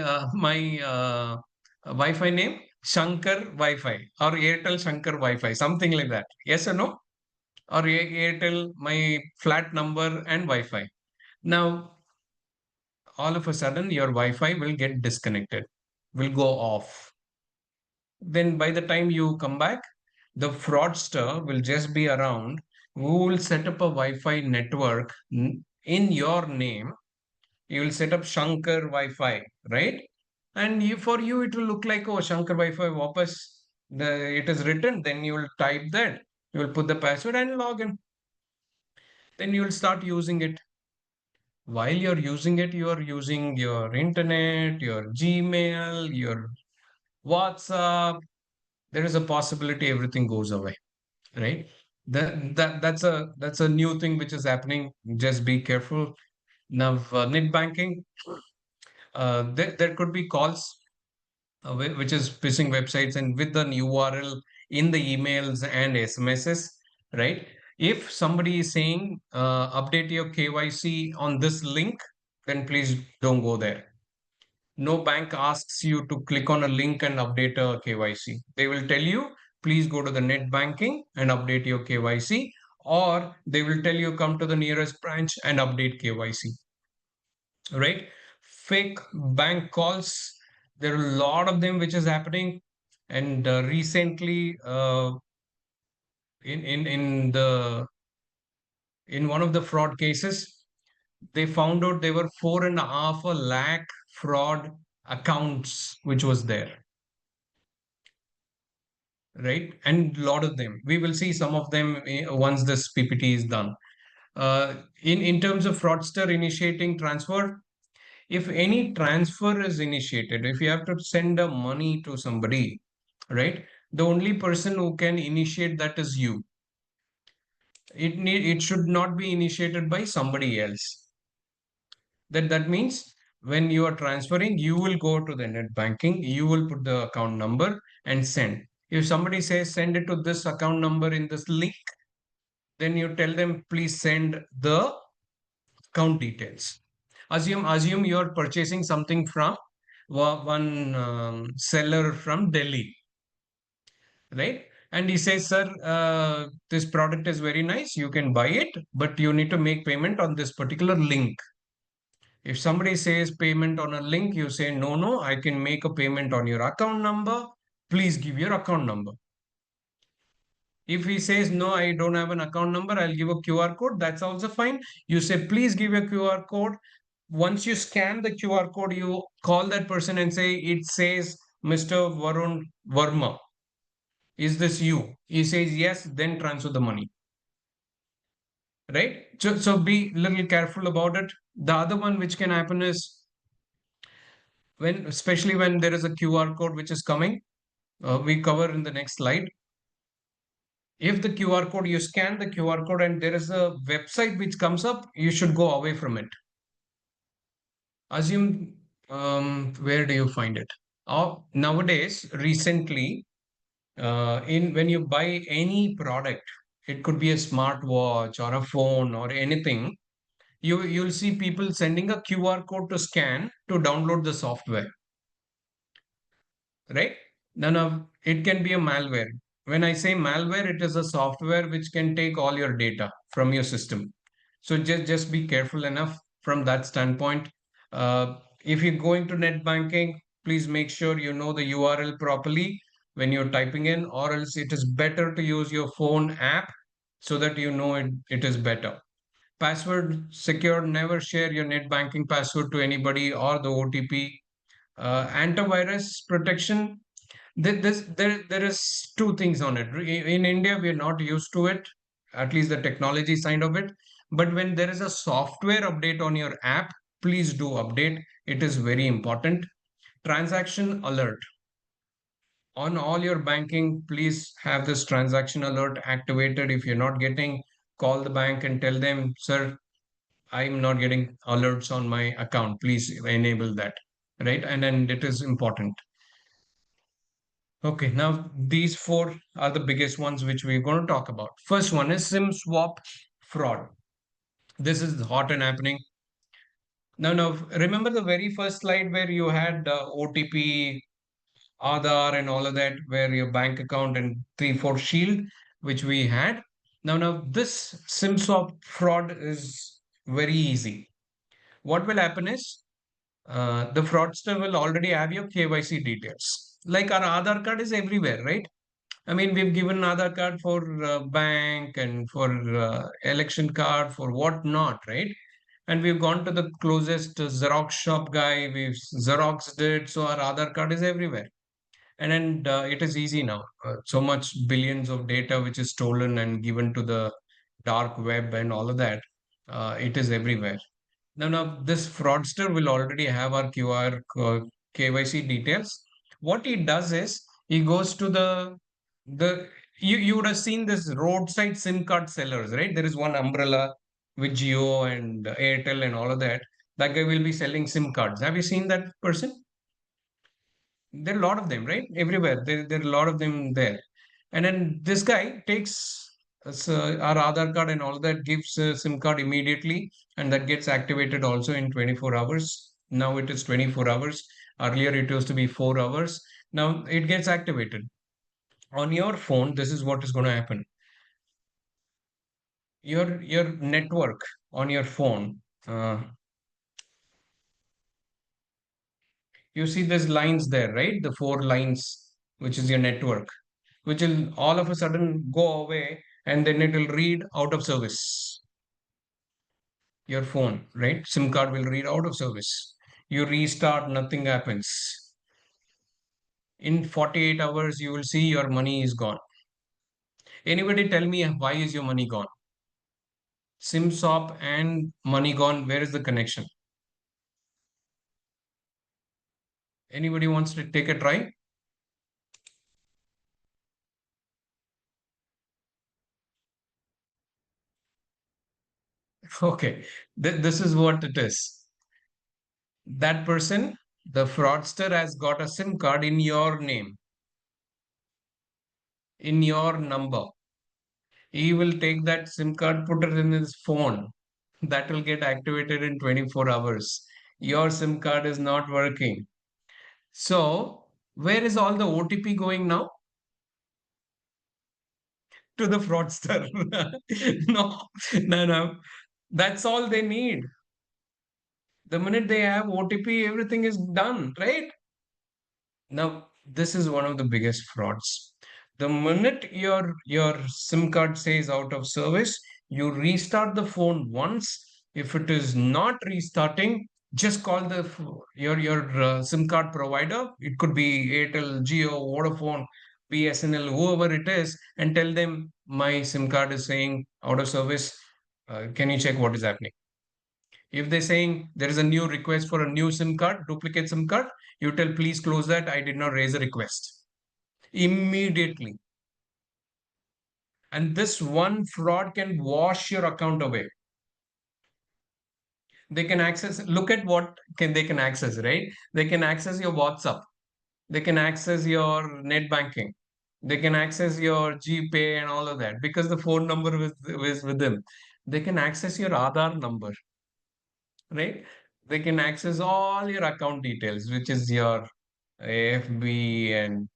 Wi-Fi name? Shankar Wi-Fi or Airtel Shankar Wi-Fi, something like that. Yes or no? Or Airtel, my flat number and Wi-Fi. Now, all of a sudden, your Wi-Fi will get disconnected, will go off. Then by the time you come back, the fraudster will just be around who will set up a Wi-Fi network in your name. You will set up Shankar Wi-Fi, right? And for you, it will look like, oh, Shankar Wi-Fi wapas. It is written. Then you will type that. You will put the password and log in. Then you will start using it. While you're using it, you are using your internet, your Gmail, your WhatsApp. There is a possibility everything goes away, right? That's a new thing which is happening. Just be careful. Now, net banking, there could be calls which is phishing websites, and with an URL in the emails and SMSs, right? If somebody is saying update your KYC on this link, then please don't go there. No bank asks you to click on a link and update a KYC. They will tell you, please go to the net banking and update your KYC, or they will tell you come to the nearest branch and update KYC, right? Fake bank calls, there are a lot of them which is happening. And recently, in one of the fraud cases, they found out there were 4.5 lakh fraud accounts which was there, right? And a lot of them, we will see some of them once this PPT is done. In terms of fraudster initiating transfer, if any transfer is initiated, if you have to send a money to somebody, right, the only person who can initiate that is you. It should not be initiated by somebody else. That means when you are transferring, you will go to the net banking, you will put the account number and send. If somebody says send it to this account number in this link, then you tell them please send the account details. Assume you are purchasing something from one seller from Delhi, right? And he says, sir, this product is very nice. You can buy it, but you need to make payment on this particular link. If somebody says payment on a link, you say, no, I can make a payment on your account number. Please give your account number. If he says, no, I don't have an account number, I'll give a QR code. That's also fine. You say, please give a QR code. once you scan the QR code, you call that person and say, it says Mr. Varun Verma. Is this you? He says yes, then transfer the money. Right? So be little careful about it. The other one which can happen is when, especially when there is a QR code which is coming, we cover in the next slide. If the QR code, you scan the QR code and there is a website which comes up, you should go away from it. Assume, where do you find it? Nowadays, recently, in when you buy any product, it could be a smartwatch or a phone or anything, you'll see people sending a QR code to scan to download the software, right? Now, it can be a malware. When I say malware, it is a software which can take all your data from your system. So just be careful enough from that standpoint. If you're going to net banking, please make sure you know the URL properly when you're typing in, or else it is better to use your phone app so that you know it is better. Password secure, never share your net banking password to anybody or the OTP. Antivirus protection, there is two things on it. In India, we are not used to it, at least the technology side of it. But when there is a software update on your app, please do update. It is very important. Transaction alert. On all your banking, please have this transaction alert activated. If you're not getting, call the bank and tell them, sir, I'm not getting alerts on my account. Please enable that. Right. And then it is important. Okay, now these four are the biggest ones which we're going to talk about. First one is SIM swap fraud. This is hot and happening. Now, remember the very first slide where you had OTP, Aadhaar, and all of that, where your bank account and 3-4 Shield, which we had. Now, this SIM swap fraud is very easy. What will happen is the fraudster will already have your KYC details. Like our Aadhaar card is everywhere, right? I mean, we've given Aadhaar card for bank and for election card, for what not, right? And we've gone to the closest Xerox shop guy, we've Xeroxed it, so our Aadhaar card is everywhere. And then it is easy now. So much billions of data which is stolen and given to the dark web and all of that, it is everywhere. Now, this fraudster will already have our KYC details. What he does is he goes to the you would have seen this roadside SIM card sellers, right? There is one umbrella with Jio and Airtel and all of that. That guy will be selling SIM cards. Have you seen that person? There are a lot of them, right? Everywhere. There are a lot of them there. And then this guy takes our Aadhaar card and all that, gives a SIM card immediately, and that gets activated also in 24 hours. Now it is 24 hours. Earlier it used to be 4 hours. Now it gets activated. On your phone, this is what is going to happen. Your network on your phone, you see there's lines there, right? The 4 lines, which is your network, which will all of a sudden go away, and then it will read out of service. Your phone, right? SIM card will read out of service. You restart, nothing happens. In 48 hours, you will see your money is gone. Anybody tell me why is your money gone? SIM swap and money gone, where is the connection? Anybody wants to take a try? Okay, this is what it is. That person, the fraudster, has got a SIM card in your name, in your number. He will take that SIM card, put it in his phone. That will get activated in 24 hours. Your SIM card is not working. So, where is all the OTP going now? To the fraudster. No. That's all they need. The minute they have OTP, everything is done, right? Now, this is one of the biggest frauds. The minute your SIM card says out of service, you restart the phone once. If it is not restarting, just call your SIM card provider. It could be Airtel, Jio, Vodafone, BSNL, whoever it is, and tell them my SIM card is saying out of service. Can you check what is happening? If they're saying there is a new request for a new SIM card, duplicate SIM card, you tell please close that. I did not raise a request. Immediately. And this one fraud can wash your account away. They can access, look at what they can access, right? They can access your WhatsApp. They can access your net banking. They can access your GPay and all of that because the phone number is with them. They can access your Aadhaar number, right? They can access all your account details, which is your AFB and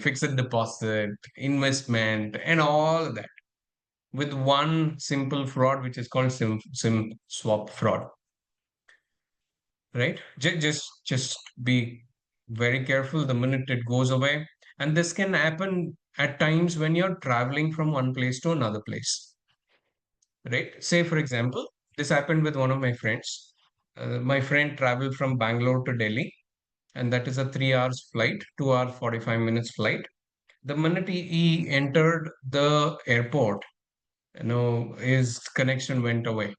fixed deposit, investment, and all of that with one simple fraud, which is called SIM swap fraud. Right? Just be very careful the minute it goes away. And this can happen at times when you're traveling from one place to another place. Right? Say, for example, this happened with one of my friends. My friend traveled from Bangalore to Delhi, and that is a 3 hours flight, 2 hour 45 minutes flight. The minute he entered the airport, his connection went away.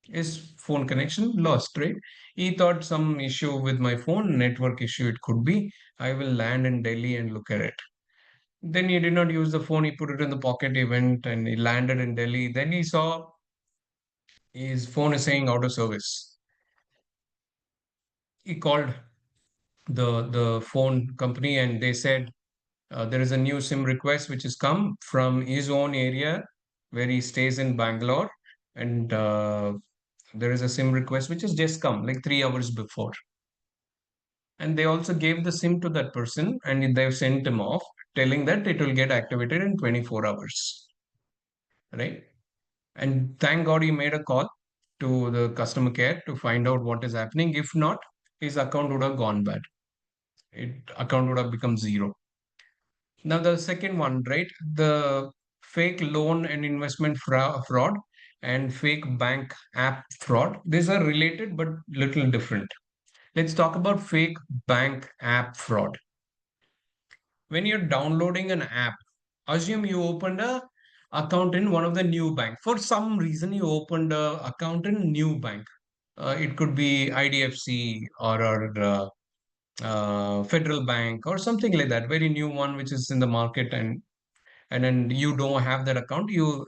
His phone connection lost, right? He thought some issue with my phone, network issue it could be. I will land in Delhi and look at it. Then he did not use the phone, he put it in the pocket, he went and he landed in Delhi. Then he saw his phone is saying out of service. He called the phone company and they said there is a new SIM request which has come from his own area where he stays in Bangalore, and there is a SIM request which has just come like 3 hours before. And they also gave the SIM to that person and they've sent him off telling that it will get activated in 24 hours. Right? And thank God he made a call to the customer care to find out what is happening. If not, his account would have gone bad. Account would have become zero. Now the second one, right? The fake loan and investment fraud and fake bank app fraud. These are related but little different. Let's talk about fake bank app fraud. When you're downloading an app, assume you opened a account in one of the new bank. For some reason, you opened a account in new bank. It could be IDFC or Federal Bank or something like that. Very new one which is in the market, and then you don't have that account. You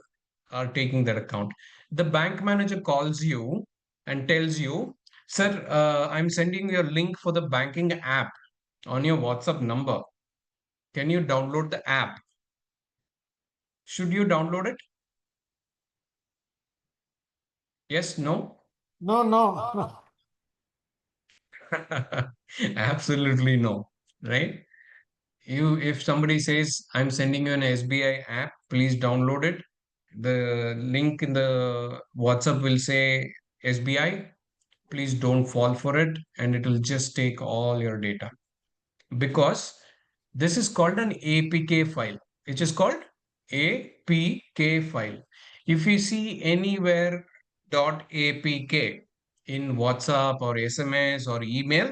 are taking that account. The bank manager calls you and tells you, "Sir, I'm sending you a link for the banking app on your WhatsApp number. Can you download the app?" Should you download it? Yes, no? No, no. Absolutely no, right? If somebody says, I'm sending you an SBI app, please download it. The link in the WhatsApp will say SBI, please don't fall for it, and it will just take all your data. Because this is called an APK file. It is called APK file. If you see anywhere .apk in WhatsApp or SMS or email,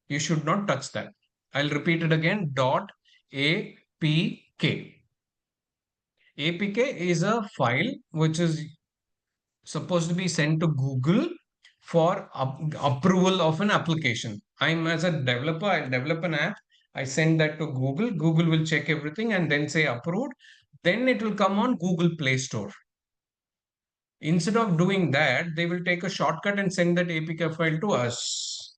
you should not touch that. I'll repeat it again, .apk. APK is a file which is supposed to be sent to Google for approval of an application. I'm as a developer, I develop an app, I send that to Google. Google will check everything and then say approved. Then it will come on Google Play Store. Instead of doing that, they will take a shortcut and send that APK file to us.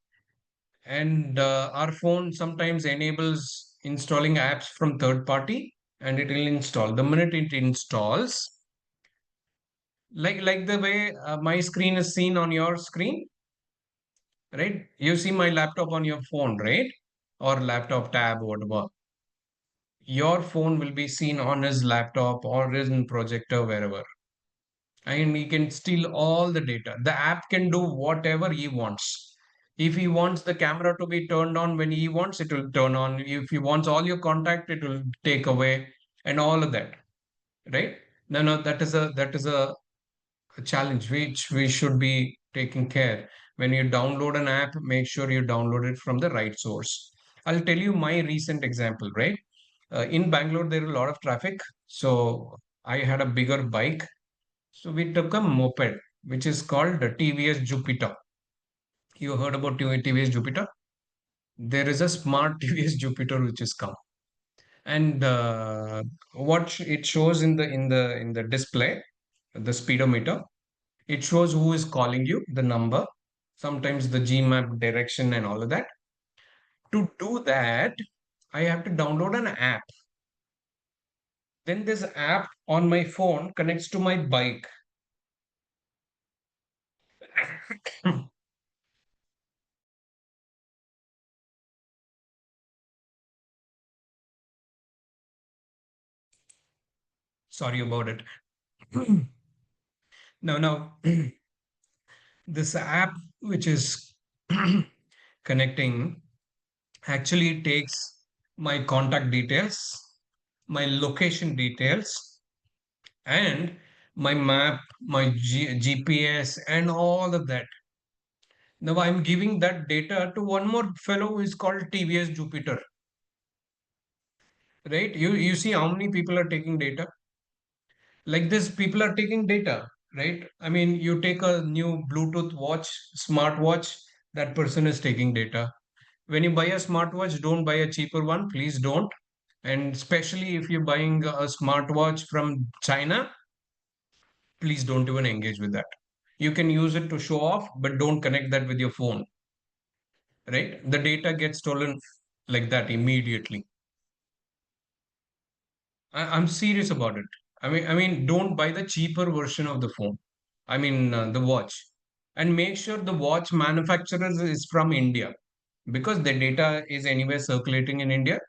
And our phone sometimes enables installing apps from third party, and it will install. The minute it installs, like the way my screen is seen on your screen, right? You see my laptop on your phone, right? Or laptop tab, whatever. Your phone will be seen on his laptop or in projector, wherever. And he can steal all the data. The app can do whatever he wants. If he wants the camera to be turned on when he wants, it will turn on. If he wants all your contact, it will take away, and all of that, right? No, that is a challenge which we should be taking care. When you download an app, make sure you download it from the right source. I'll tell you my recent example, right? In Bangalore, there is a lot of traffic. So I had a bigger bike. So we took a moped, which is called the TVS Jupiter. You heard about TVS Jupiter? There is a smart TVS Jupiter which has come, and what it shows in the display, the speedometer, it shows who is calling you, the number, sometimes the Gmap direction and all of that. To do that, I have to download an app. Then this app on my phone connects to my bike. Sorry about it. Now, this app which is connecting actually takes my contact details, my location details, and my map, my GPS, and all of that. Now I'm giving that data to one more fellow who is called TVS Jupiter. Right? You see how many people are taking data? Like this, people are taking data, right? I mean, you take a new Bluetooth watch, smartwatch, that person is taking data. When you buy a smartwatch, don't buy a cheaper one, please don't. And especially if you're buying a smartwatch from China, please don't even engage with that. You can use it to show off, but don't connect that with your phone, right? The data gets stolen like that immediately. I'm serious about it. I mean, don't buy the cheaper version of the phone. I mean, the watch, and make sure the watch manufacturers is from India, because the data is anywhere circulating in India.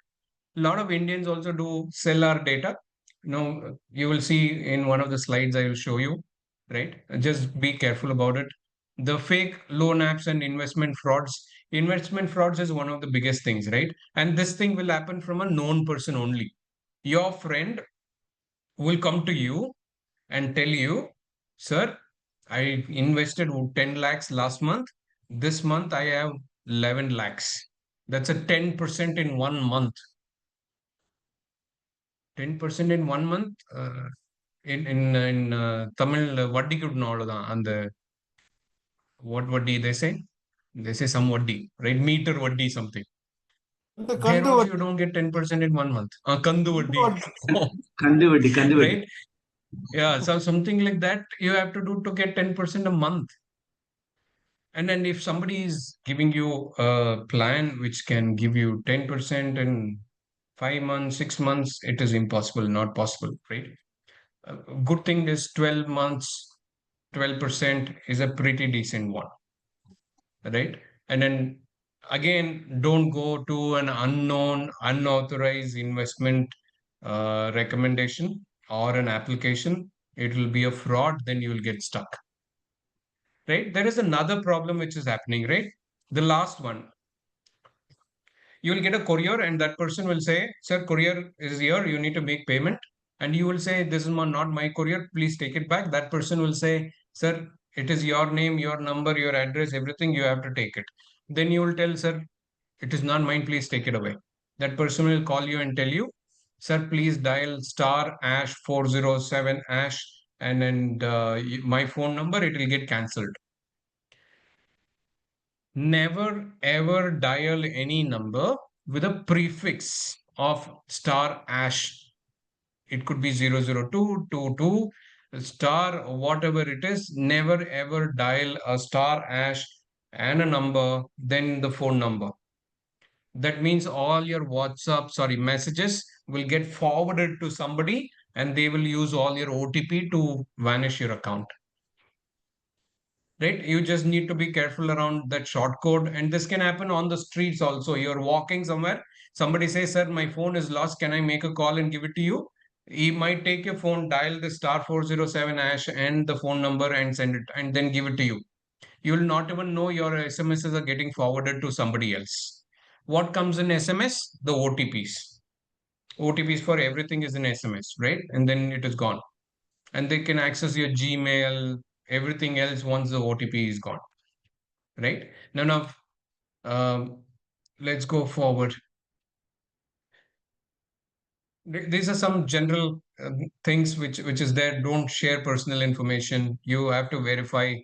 A lot of Indians also do sell our data. You will see in one of the slides I will show you, right? Just be careful about it. The fake loan apps and investment frauds. Investment frauds is one of the biggest things, right? And this thing will happen from a known person only. Your friend will come to you and tell you, sir, I invested 10 lakhs last month. This month I have 11 lakhs. That's a 10% in 1 month. 10% in 1 month. In Tamil, வட்டிக்கு விடணும் அவ்வளவுதான். அந்த what vadi they say? They say some vadi, right? Meter vadi something. The There Kandu also you don't get 10% in 1 month. Kandu vadi. Kandu vadi. Right? Yeah, so something like that you have to do to get 10% a month. And then if somebody is giving you a plan which can give you 10% in 5 months, 6 months, it is impossible, not possible, right? Good thing is 12 months, 12% is a pretty decent one, right? And then again, don't go to an unknown, unauthorized investment recommendation or an application. It will be a fraud, then you will get stuck, right? There is another problem which is happening, right? The last one, you will get a courier and that person will say, sir, courier is here, you need to make payment. And you will say, this is not my courier, please take it back. That person will say, sir, it is your name, your number, your address, everything, you have to take it. Then you will tell, sir, it is not mine, please take it away. That person will call you and tell you, sir, please dial star ash 407 ash, and then my phone number, it will get cancelled. Never ever dial any number with a prefix of star ash. It could be 00222 star, whatever it is. Never ever dial a star ash and a number, then the phone number. That means all your messages will get forwarded to somebody and they will use all your OTP to vanish your account. Right? You just need to be careful around that short code. And this can happen on the streets also. You're walking somewhere, somebody says, sir, my phone is lost, can I make a call and give it to you? He might take your phone, dial the star 407 hash and the phone number and send it, and then give it to you. You will not even know your SMSs are getting forwarded to somebody else. What comes in SMS? The OTPs. OTPs for everything is in SMS, right? And then it is gone. And they can access your Gmail, everything else once the OTP is gone. right? Now, let's go forward. These are some general things which is there. Don't share personal information. You have to verify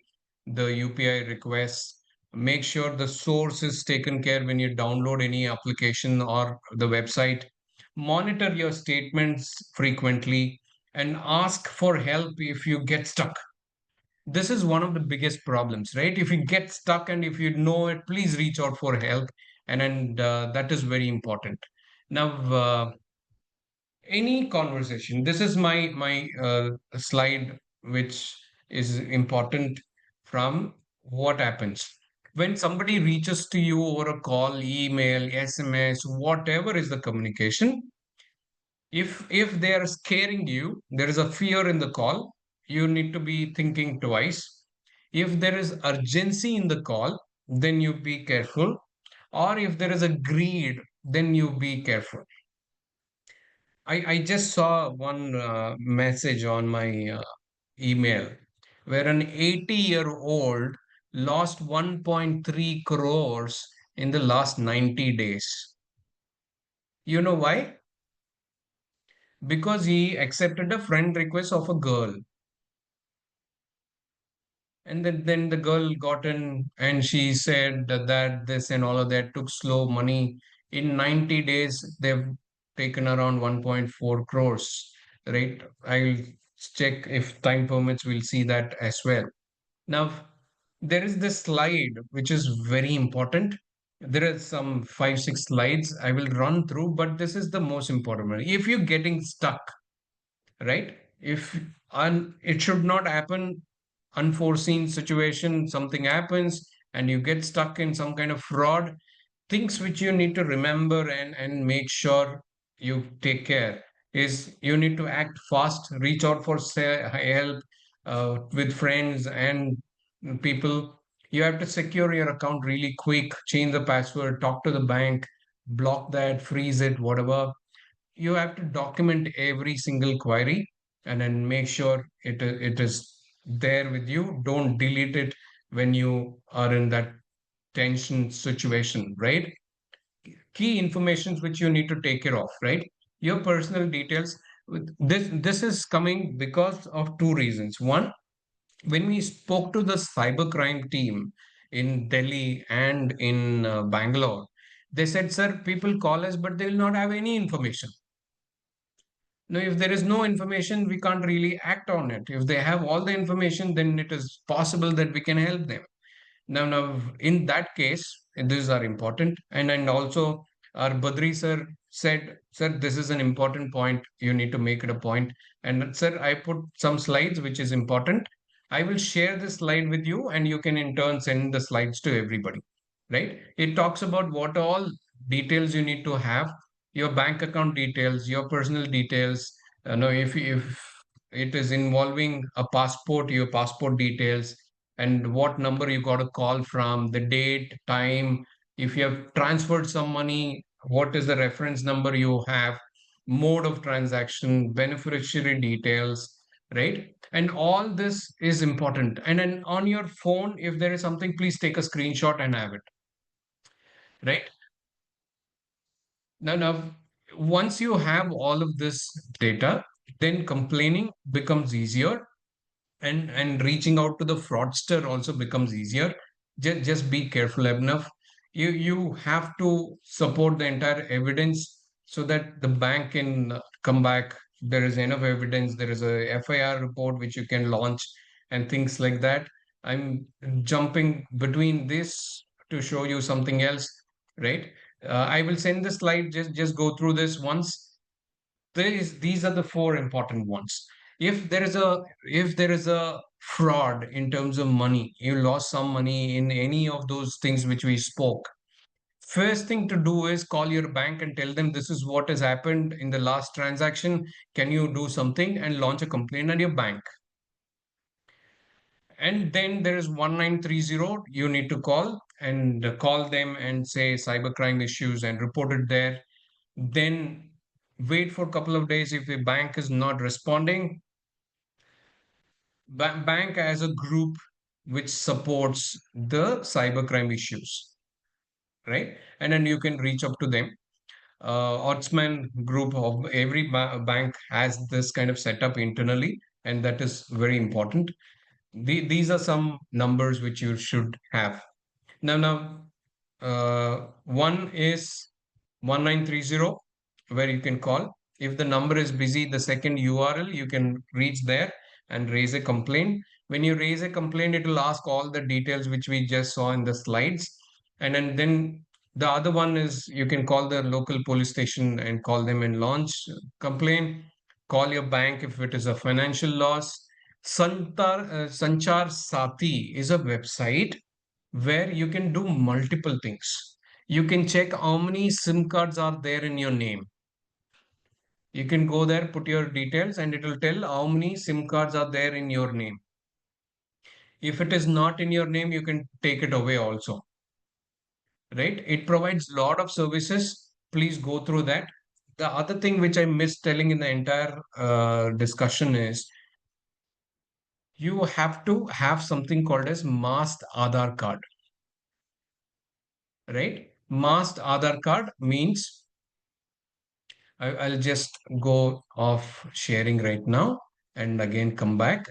the UPI requests. Make sure the source is taken care when you download any application or the website. Monitor your statements frequently and ask for help if you get stuck. This is one of the biggest problems, right? If you get stuck and if you know it, please reach out for help, and that is very important. Now, any conversation. This is my slide, which is important from what happens when somebody reaches to you over a call, email, SMS, whatever is the communication. If they are scaring you, there is a fear in the call. You need to be thinking twice. If there is urgency in the call, then you be careful. Or if there is a greed, then you be careful. I just saw one message on my email where an 80-year-old lost 1.3 crores in the last 90 days. You know why? Because he accepted a friend request of a girl. And then the girl got in and she said that this and all of that took slow money. In 90 days, they've taken around 1.4 crores, right? I'll check if time permits, we'll see that as well. Now, there is this slide which is very important. There are some 5, 6 slides I will run through, but this is the most important one. If you're getting stuck, right? If it should not happen, unforeseen situation, something happens and you get stuck in some kind of fraud, things which you need to remember and make sure you take care is you need to act fast, reach out for help with friends and people. You have to secure your account really quick, change the password, talk to the bank, block that, freeze it, whatever. You have to document every single query and then make sure it is there with you. Don't delete it when you are in that tension situation, right? Key informations which you need to take care of, right? Your personal details. This is coming because of two reasons. One, when we spoke to the cybercrime team in Delhi and in Bangalore, they said, sir, people call us, but they will not have any information. Now, if there is no information, we can't really act on it. If they have all the information, then it is possible that we can help them. Now, in that case, these are important. And also, our Badri sir said, sir, this is an important point. You need to make it a point. And sir, I put some slides, which is important. I will share this slide with you, and you can in turn send the slides to everybody, right? It talks about what all details you need to have, your bank account details, your personal details. No, if it is involving a passport, your passport details, and what number you got a call from, the date, time, if you have transferred some money, what is the reference number you have, mode of transaction, beneficiary details, right? And all this is important. And then on your phone, if there is something, please take a screenshot and have it, right? Now, once you have all of this data, then complaining becomes easier, and reaching out to the fraudster also becomes easier. Just be careful enough. You have to support the entire evidence so that the bank can come back. There is enough evidence. There is a FIR report which you can launch and things like that. I'm jumping between this to show you something else, right? I will send the slide. Just go through this once. These are the four important ones. If there is a fraud in terms of money, you lost some money in any of those things which we spoke, first thing to do is call your bank and tell them this is what has happened in the last transaction. Can you do something and launch a complaint on your bank? And then there is 1930. You need to call them and say cybercrime issues and report it there. Then wait for a couple of days. If the bank is not responding, bank as a group which supports the cybercrime issues, right? And then you can reach up to them. Oddsman group of every bank has this kind of setup internally, and that is very important. These are some numbers which you should have. Now, one is 1930, where you can call. If the number is busy, the second URL, you can reach there and raise a complaint. When you raise a complaint, it will ask all the details which we just saw in the slides. And then the other one is you can call the local police station and call them and launch complaint. Call your bank if it is a financial loss. Sanchar Sati is a website where you can do multiple things. You can check how many SIM cards are there in your name. You can go there, put your details, and it will tell how many SIM cards are there in your name. If it is not in your name, you can take it away also. Right? It provides a lot of services. Please go through that. The other thing which I missed telling in the entire discussion is you have to have something called as masked Aadhaar card. Right? Masked Aadhaar card means I'll just go off sharing right now and again come back.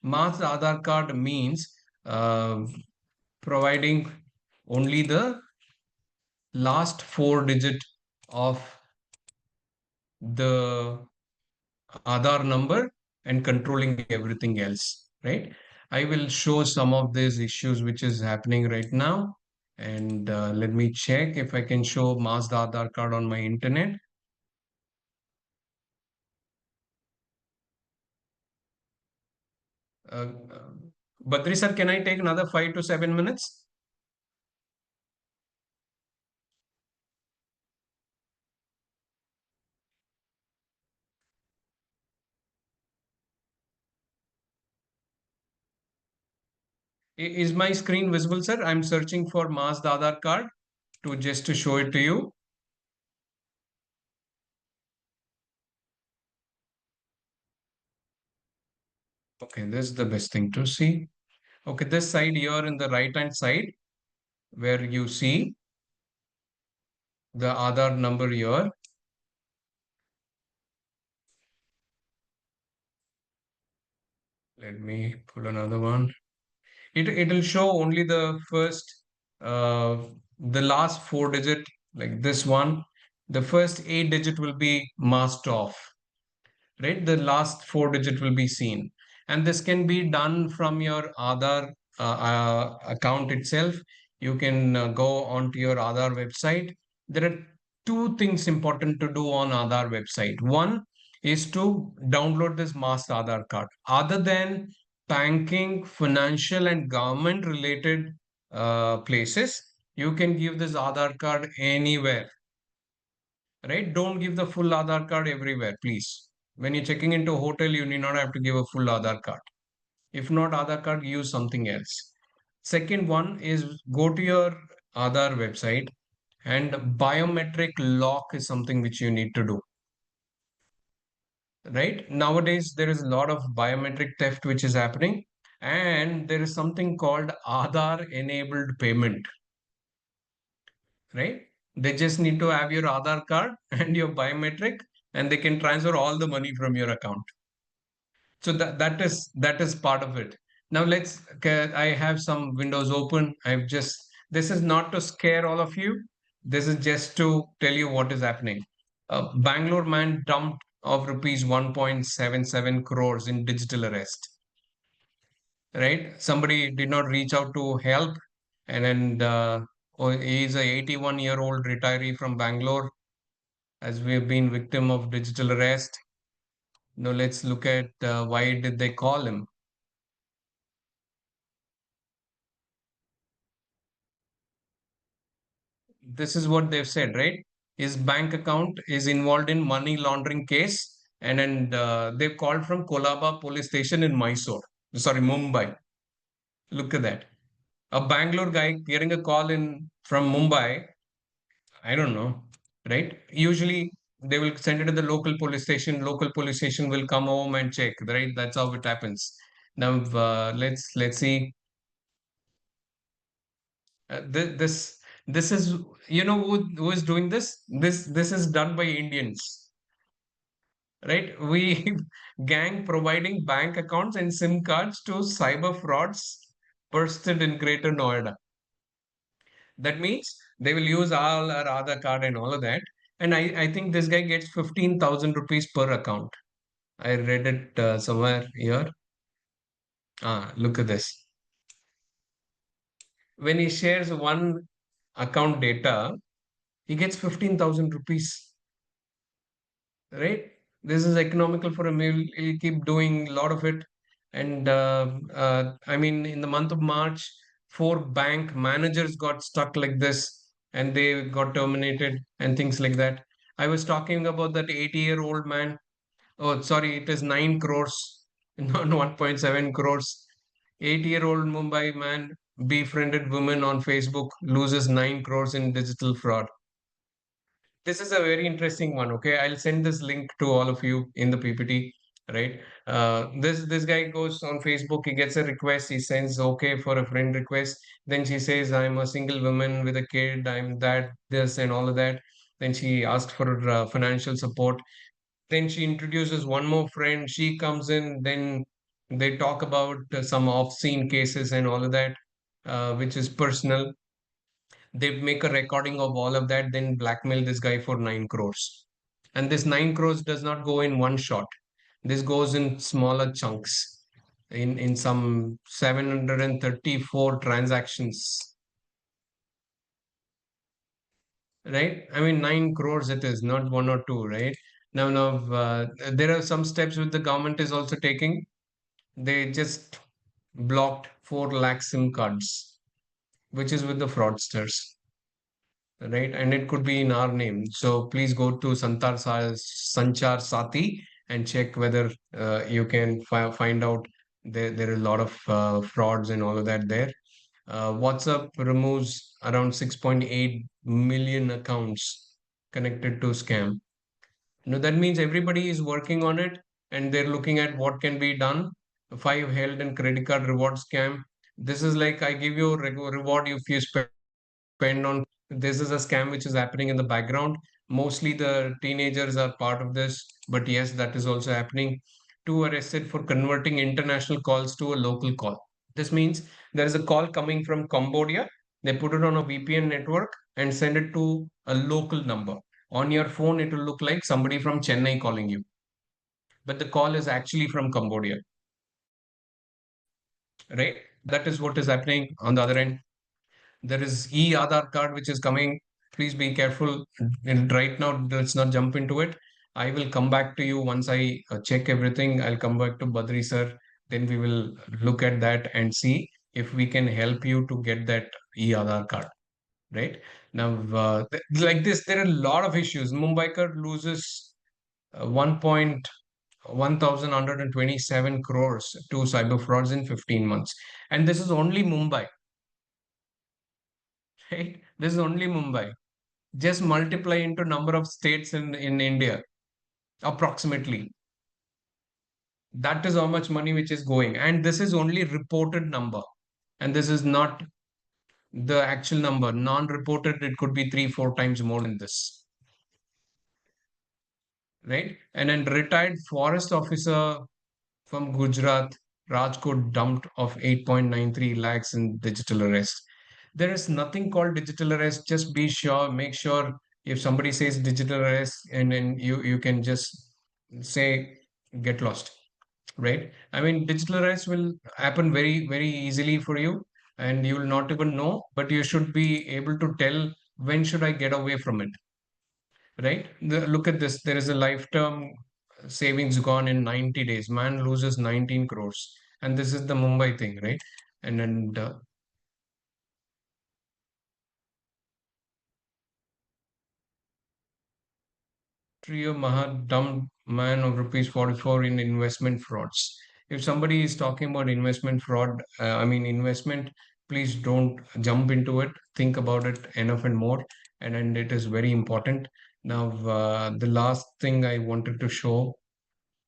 Masked Aadhaar card means providing only the last 4 digit of the Aadhaar number and controlling everything else, right? I will show some of these issues which is happening right now. And let me check if I can show masked Aadhaar card on my internet. Badri sir, can I take another 5 to 7 minutes? Is my screen visible, sir? I'm searching for masked Aadhaar card to show it to you. Okay, this is the best thing to see. Okay, this side here in the right hand side where you see the Aadhaar number here. Let me pull another one. It'll show only the first, the last 4 digit, like this one. The first 8 digit will be masked off, right? The last 4 digit will be seen. And this can be done from your Aadhaar account itself. You can go onto your Aadhaar website. There are two things important to do on Aadhaar website. One is to download this masked Aadhaar card. Other than banking, financial, and government related places, you can give this Aadhaar card anywhere, right? Don't give the full Aadhaar card everywhere, please. When you're checking into a hotel, you need not have to give a full Aadhaar card. If not Aadhaar card, use something else. Second one is go to your Aadhaar website, and biometric lock is something which you need to do. Right? Nowadays, there is a lot of biometric theft which is happening, and there is something called Aadhaar enabled payment. Right? They just need to have your Aadhaar card and your biometric, and they can transfer all the money from your account. So that is part of it. Now I have some windows open. This is not to scare all of you. This is just to tell you what is happening. Bangalore man dumped of rupees 1.77 crores in digital arrest. Right? Somebody did not reach out to help, and then he's a 81-year-old retiree from Bangalore, as we have been victim of digital arrest. Now let's look at why did they call him. This is what they've said, right? His bank account is involved in money laundering case, and they've called from Kolaba police station in Mumbai. Look at that. A Bangalore guy getting a call in from Mumbai. I don't know, right? Usually they will send it to the local police station. Local police station will come home and check, right? That's how it happens. Now let's see. This is, who is doing this? This is done by Indians, right? We gang providing bank accounts and SIM cards to cyber frauds bursted in Greater Noida. That means they will use all our Aadhaar card and all of that. And I think this guy gets 15,000 rupees per account. I read it somewhere here. Look at this. When he shares one account data, he gets 15,000 rupees, right? This is economical for him. He'll keep doing a lot of it. And I mean, in the month of March, 4 bank managers got stuck like this and they got terminated and things like that. I was talking about that 80-year-old man. Oh, sorry, it is 9 crores, not 1.7 crores. 80-year-old Mumbai man befriended women on Facebook, loses 9 crores in digital fraud. This is a very interesting one. Okay, I'll send this link to all of you in the PPT. Right. This guy goes on Facebook. He gets a request. He sends okay for a friend request. Then she says, "I'm a single woman with a kid. I'm that, this, and all of that." Then she asks for financial support. Then she introduces one more friend. She comes in. Then they talk about some obscene cases and all of that, which is personal. They make a recording of all of that, then blackmail this guy for 9 crores. And this 9 crores does not go in one shot. This goes in smaller chunks, in some 734 transactions. Right? I mean, 9 crores it is, not one or two, right? Now, there are some steps which the government is also taking. They just blocked 4 lakh SIM cards, which is with the fraudsters. Right? And it could be in our name. So please go to Sanchar Sati and check whether you can find out. There are a lot of frauds and all of that there. WhatsApp removes around 6.8 million accounts connected to scam. That means everybody is working on it and they're looking at what can be done. 5 held and credit card reward scam. This is like I give you a reward if you spend on. This is a scam which is happening in the background. Mostly the teenagers are part of this, but yes, that is also happening. 2 arrested for converting international calls to a local call. This means there is a call coming from Cambodia. They put it on a VPN network and send it to a local number. On your phone, it will look like somebody from Chennai calling you, but the call is actually from Cambodia. Right? That is what is happening on the other end. There is e-Aadhaar card which is coming. Please be careful. And right now, let's not jump into it. I will come back to you once I check everything. I'll come back to Badri sir. Then we will look at that and see if we can help you to get that e-Aadhaar card. Right? Now, like this, there are a lot of issues. Mumbaikar loses 1,127 crores to cyber frauds in 15 months. And this is only Mumbai. Right? This is only Mumbai. Just multiply into number of states in India, approximately. That is how much money which is going. And this is only reported number. And this is not the actual number. Non-reported, it could be 3-4 times more than this. Right? And then retired forest officer from Gujarat, Rajkot, dumped of 8.93 lakhs in digital arrest. There is nothing called digital arrest. Just be sure, make sure if somebody says digital arrest, and then you can just say get lost, right? I mean, digital arrest will happen very, very easily for you, and you will not even know, but you should be able to tell when should I get away from it, right? Look at this. There is a lifetime savings gone in 90 days. Man loses 19 crores. And this is the Mumbai thing, right? And then Trio Maha dumped man of rupees 44 in investment frauds. If somebody is talking about investment fraud, I mean investment, please don't jump into it. Think about it enough and more. And it is very important. Now, the last thing I wanted to show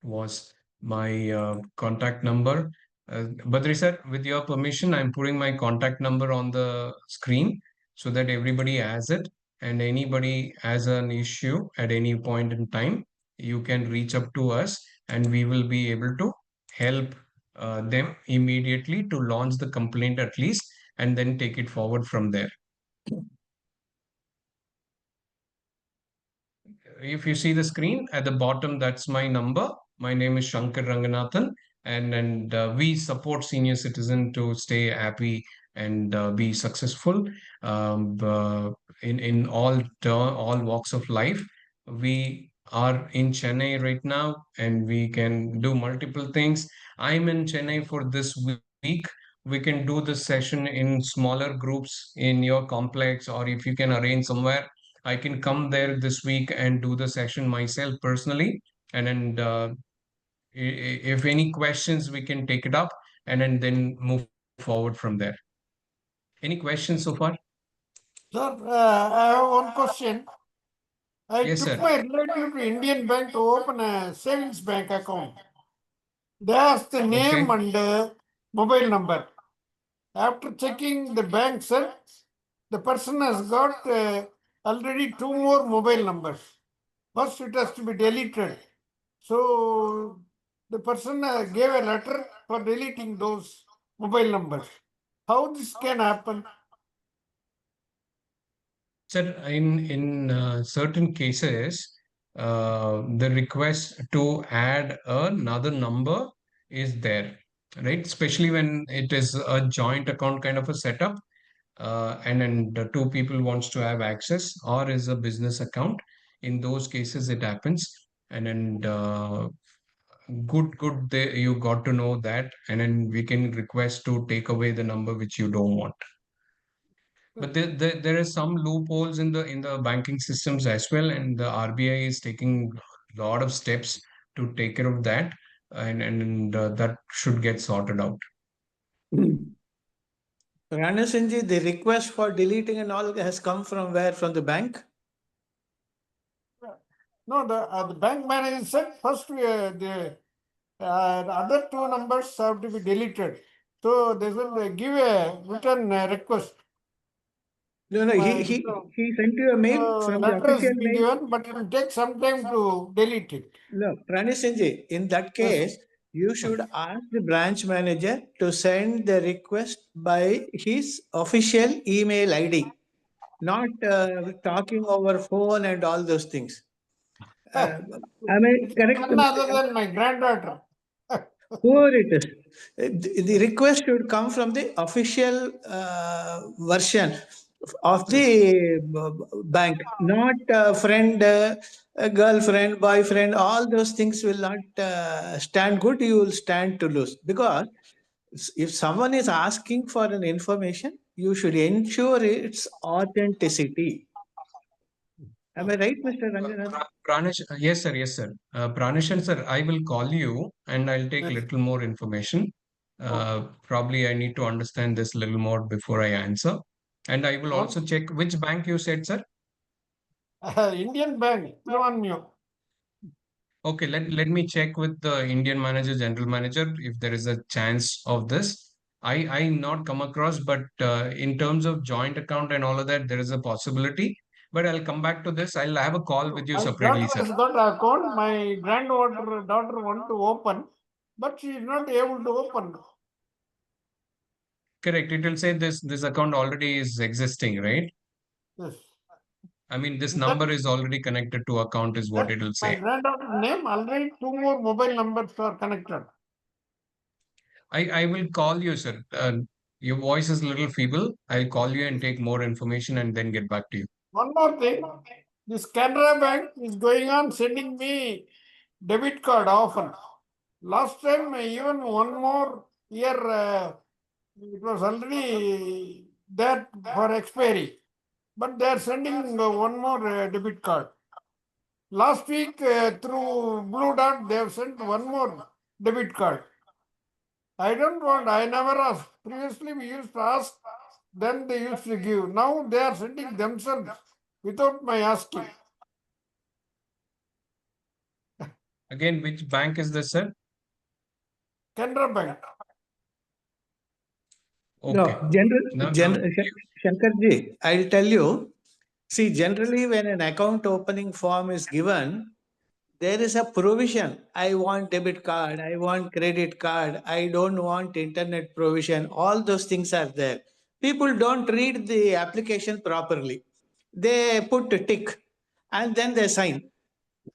was my contact number. Badri sir, with your permission, I'm putting my contact number on the screen so that everybody has it. And anybody has an issue at any point in time, you can reach up to us and we will be able to help them immediately to launch the complaint at least and then take it forward from there. If you see the screen at the bottom, that's my number. My name is Shankar Ranganathan, and we support senior citizen to stay happy and be successful in all walks of life. We are in Chennai right now, and we can do multiple things. I'm in Chennai for this week. We can do this session in smaller groups in your complex, or if you can arrange somewhere I can come there this week and do the session myself personally. And if any questions, we can take it up and then move forward from there. Any questions so far? Sir, I have one question. I Yes, took sir. my relative to Indian bank to open a savings bank account. They asked the name Okay. and mobile number. After checking, the bank said the person has got already 2 more mobile numbers. First, it has to be deleted. So the person gave a letter for deleting those mobile numbers. How this can happen? Sir, in certain cases, the request to add another number is there, right? Especially when it is a joint account kind of a setup, and the two people wants to have access, or is a business account. In those cases, it happens, and good. You got to know that, and then we can request to take away the number which you don't want. But there are some loopholes in the banking systems as well, and the RBI is taking a lot of steps to take care of that, and that should get sorted out. Rana Sinji, the request for deleting and all has come from where? From the bank? No, the bank manager said first the other 2 numbers have to be deleted. So they will give a written request. No, he sent you a mail from the Letter has official been mail. given, but it will take some time to delete it. No, Rani Sinji, in that Yes. case, you should ask the branch manager to send the request by his official email ID, not talking over phone and all those things. Am I correct? None other than my granddaughter. Poor it is. The request should come from the official version of the bank, not friend, girlfriend, boyfriend. All those things will not stand good. You will stand to lose, because if someone is asking for an information, you should ensure its authenticity. Am I right, Mr. Ranganath? Pranish, yes, sir, yes, sir. Pranishan, sir, I will call you and I'll take Yes. little more information. Probably I need to understand this little more before I answer. And I will also check which bank you said, sir. Indian bank, New. Okay, let me check with the Indian manager, general manager, if there is a chance of this. I not come across, but in terms of joint account and all of that, there is a possibility. But I'll come back to this. I'll have a call with you My separately, daughter sir. has got an account. My daughter want to open, but she is not able to open. Correct. It will say this account already is existing, right? Yes. I mean, this number is already connected to account is what it will My say. granddaughter's name, already 2 more mobile numbers are connected. I will call you, sir. Your voice is a little feeble. I'll call you and take more information and then get back to you. One more thing, this Canara Bank is going on sending me debit card often. Last time, even 1 more year, it was already there for expiry, but they are sending 1 more debit card. Last week, through Blue Dot, they have sent 1 more debit card. I don't want, I never asked. Previously, we used to ask, then they used to give. Now they are sending themselves without my asking. Again, which bank is this, sir? Canara Bank. Okay. Now, Shankarji, I'll tell you. See, generally, when an account opening form is given, there is a provision. I want debit card, I want credit card, I don't want internet provision. All those things are there. People don't read the application properly. They put a tick and then they sign.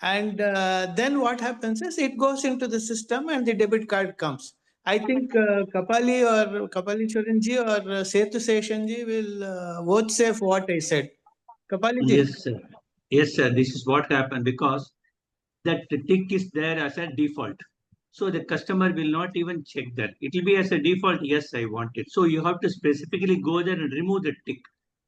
And then what happens is it goes into the system and the debit card comes. I think Kapali Churanji or Setu Seshanji will vote safe what I said. Kapali ji. Yes, sir. Yes, sir. This is what happened because that tick is there as a default. So the customer will not even check that. It will be as a default, yes, I want it. So you have to specifically go there and remove the tick.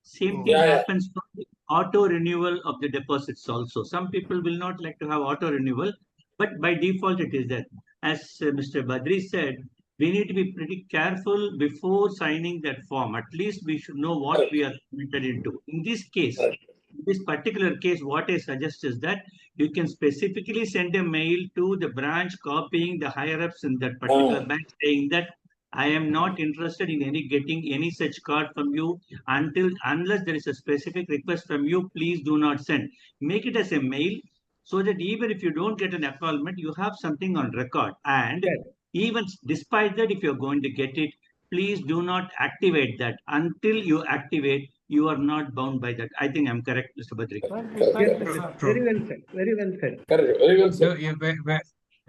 Same thing happens for the auto renewal of the deposits also. Some people will not like to have auto renewal, but by default it is there. As Mr. Badri said, we need to be pretty careful before signing that form. At least we should know what we are committed into. In this particular case, what I suggest is that you can specifically send a mail to the branch copying the higher ups in that particular bank saying that I am not interested in getting any such card from you unless there is a specific request from you, please do not send. Make it as a mail so that even if you don't get an acknowledgement, you have something on record. And Yes. even despite that, if you're going to get it, please do not activate that. Until you activate, you are not bound by that. I think I'm correct, Mr. Badri. Yes, very well said. Very well said. Correct. Very well So, said.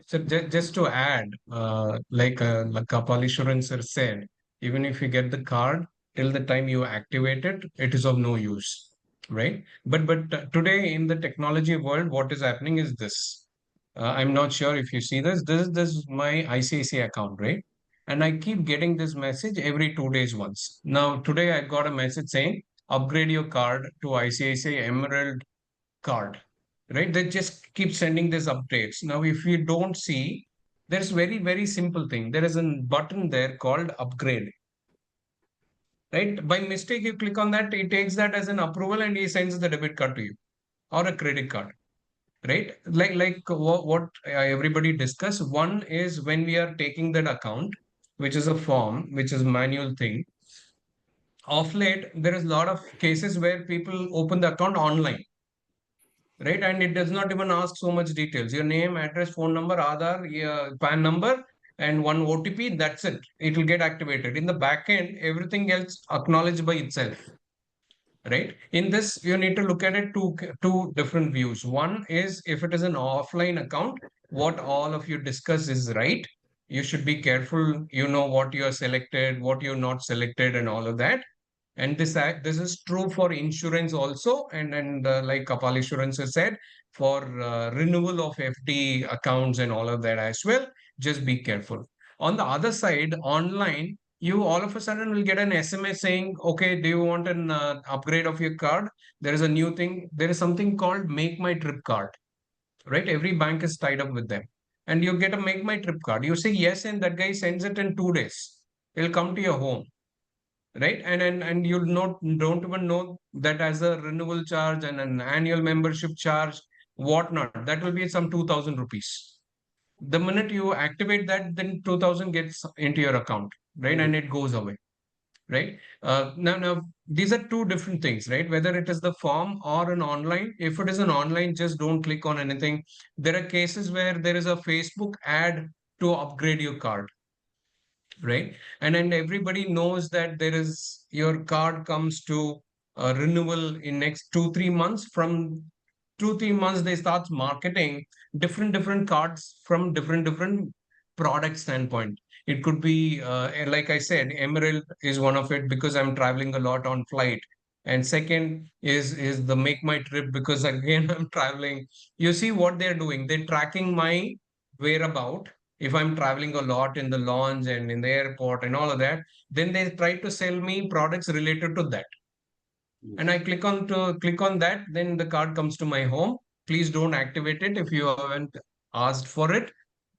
so just to add, like Kapali Shuran sir said, even if you get the card, till the time you activate it, it is of no use, right? But today in the technology world, what is happening is this. I'm not sure if you see this. This is my ICICI account, right? And I keep getting this message every 2 days once. Now today I got a message saying upgrade your card to ICICI Emerald card, right? They just keep sending these updates. Now if you don't see, there's very simple thing. There is a button there called upgrade, right? By mistake you click on that, it takes that as an approval and he sends the debit card to you or a credit card, right? Like what everybody discuss. One is when we are taking that account, which is a form, which is manual thing. Of late there is a lot of cases where people open the account online, right? And it does not even ask so much details. Your name, address, phone number, Aadhaar, PAN number, and one OTP. That's it. It will get activated. In the back end, everything else acknowledged by itself, right? In this, you need to look at it two different views. One is if it is an offline account, what all of you discuss is right. You should be careful. You know what you are selected, what you're not selected, and all of that. And this is true for insurance also, and like Kapal Insurance has said, for renewal of FD accounts and all of that as well. Just be careful. On the other side, online, you all of a sudden will get an SMS saying, "Okay, do you want an upgrade of your card? There is a new thing. There is something called Make My Trip card, right? Every bank is tied up with them, and you get a Make My Trip card. You say yes, and that guy sends it in 2 days. It'll come to your home, right? And you'll not don't even know that as a renewal charge and an annual membership charge, whatnot. That will be some 2,000 rupees. The minute you activate that, then 2,000 gets into your account, right? And it goes away, right? Now these are two different things, right? Whether it is the form or an online. If it is an online, just don't click on anything. There are cases where there is a Facebook ad to upgrade your card, right? And everybody knows that there is your card comes to renewal in next 2-3 months. From 2-3 months they start marketing different cards from different product standpoint. It could be like I said, Emerald is one of it because I'm traveling a lot on flight, and second is the Make My Trip because again I'm traveling. You see what they're doing, they're tracking my whereabout. If I'm traveling a lot in the launch and in the airport and all of that, then they try to sell me products related to that. And I click on that, then the card comes to my home. Please don't activate it if you haven't asked for it.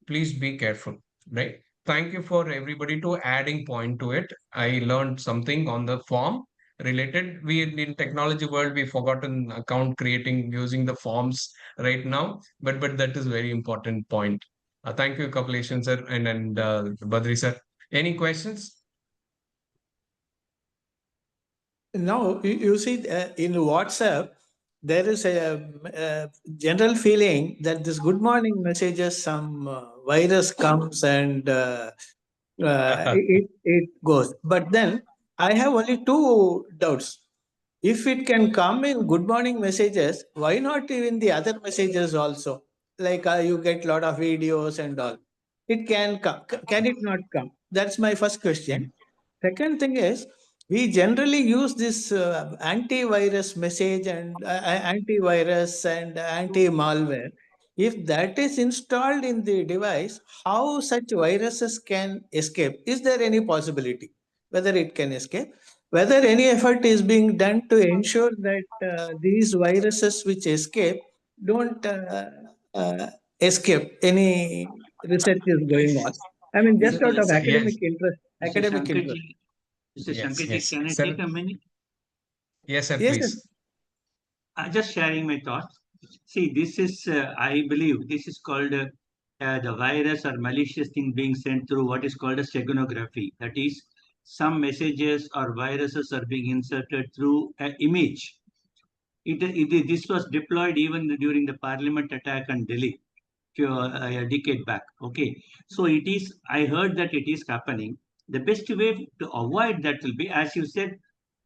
Please be careful, right? Thank you for everybody to adding point to it. I learned something on the form related. We in technology world, we forgotten account creating using the forms right now, but that is very important point. Thank you, Kapileshan sir and Badri sir. Any questions? Now, you see, in WhatsApp, there is a general feeling that this good morning messages, some virus comes and it goes. But then I have only two doubts. If it can come in good morning messages, why not even the other messages also? Like you get a lot of videos and all. It can come. Can it not come? That's my first question. Second thing is, we generally use this antivirus message and antivirus and anti-malware. If that is installed in the device, how such viruses can escape? Is there any possibility whether it can escape? Whether any effort is being done to ensure that these viruses which escape don't escape? Any research is going on? I mean, just out of Yes, academic interest. Mr. Academic interest. Shankarji, Mr. yes, Shankarji, yes, can I sir. take a minute? Yes, sir, Yes, sir. please. Just sharing my thoughts. See, this is, I believe, this is called the virus or malicious thing being sent through what is called a steganography. That is, some messages or viruses are being inserted through an image. This was deployed even during the Parliament attack on Delhi a decade back. Okay, so it is. I heard that it is happening. The best way to avoid that will be, as you said,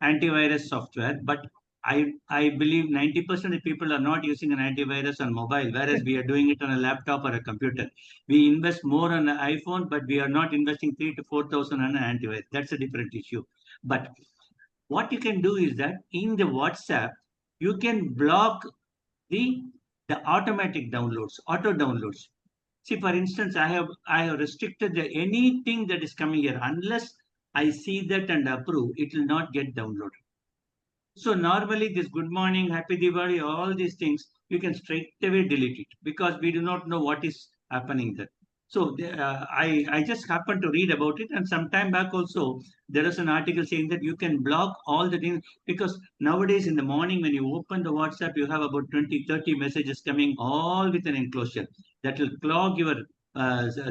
antivirus software. But I believe 90% of people are not using an antivirus on mobile, whereas we are doing it on a laptop or a computer. We invest more on an iPhone, but we are not investing 3 to 4 thousand on an antivirus. That's a different issue. But what you can do is that in the WhatsApp, you can block the the automatic downloads, auto downloads. See, for instance, I have restricted anything that is coming here unless I see that and approve, it will not get downloaded. So normally this good morning, happy Diwali, all these things, you can straight away delete it because we do not know what is happening there. So I just happened to read about it, and some time back also there is an article saying that you can block all the things because nowadays in the morning when you open the WhatsApp, you have about 20, 30 messages coming all with an enclosure that will clog your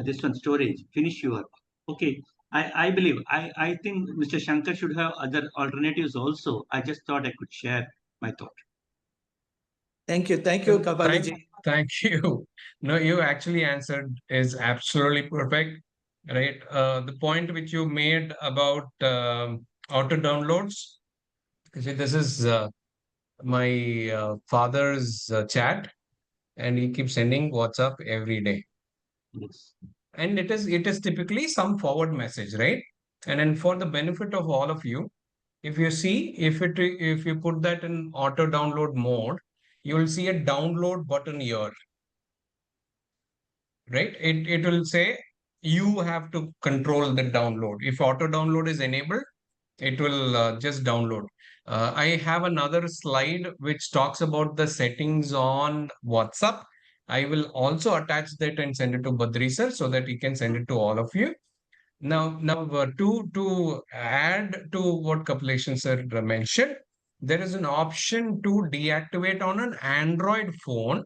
this one storage, finish your okay. I believe I think Mr. Shankar should have other alternatives also. I just thought I could share my thought. Thank you. Thank you, Well, Kapaliji. thank you. No, you actually answered is absolutely perfect, right? The point which you made about auto downloads. See, this is my father's chat, and he keeps sending WhatsApp every day. Yes. And it is typically some forward message, right? And then for the benefit of all of you, if you see if you put that in auto download mode, you will see a download button here, right? It will say you have to control the download. If auto download is enabled, it will just download. I have another slide which talks about the settings on WhatsApp. I will also attach that and send it to Badri sir so that he can send it to all of you. Now, to add to what Kapileshan sir mentioned, there is an option to deactivate on an Android phone,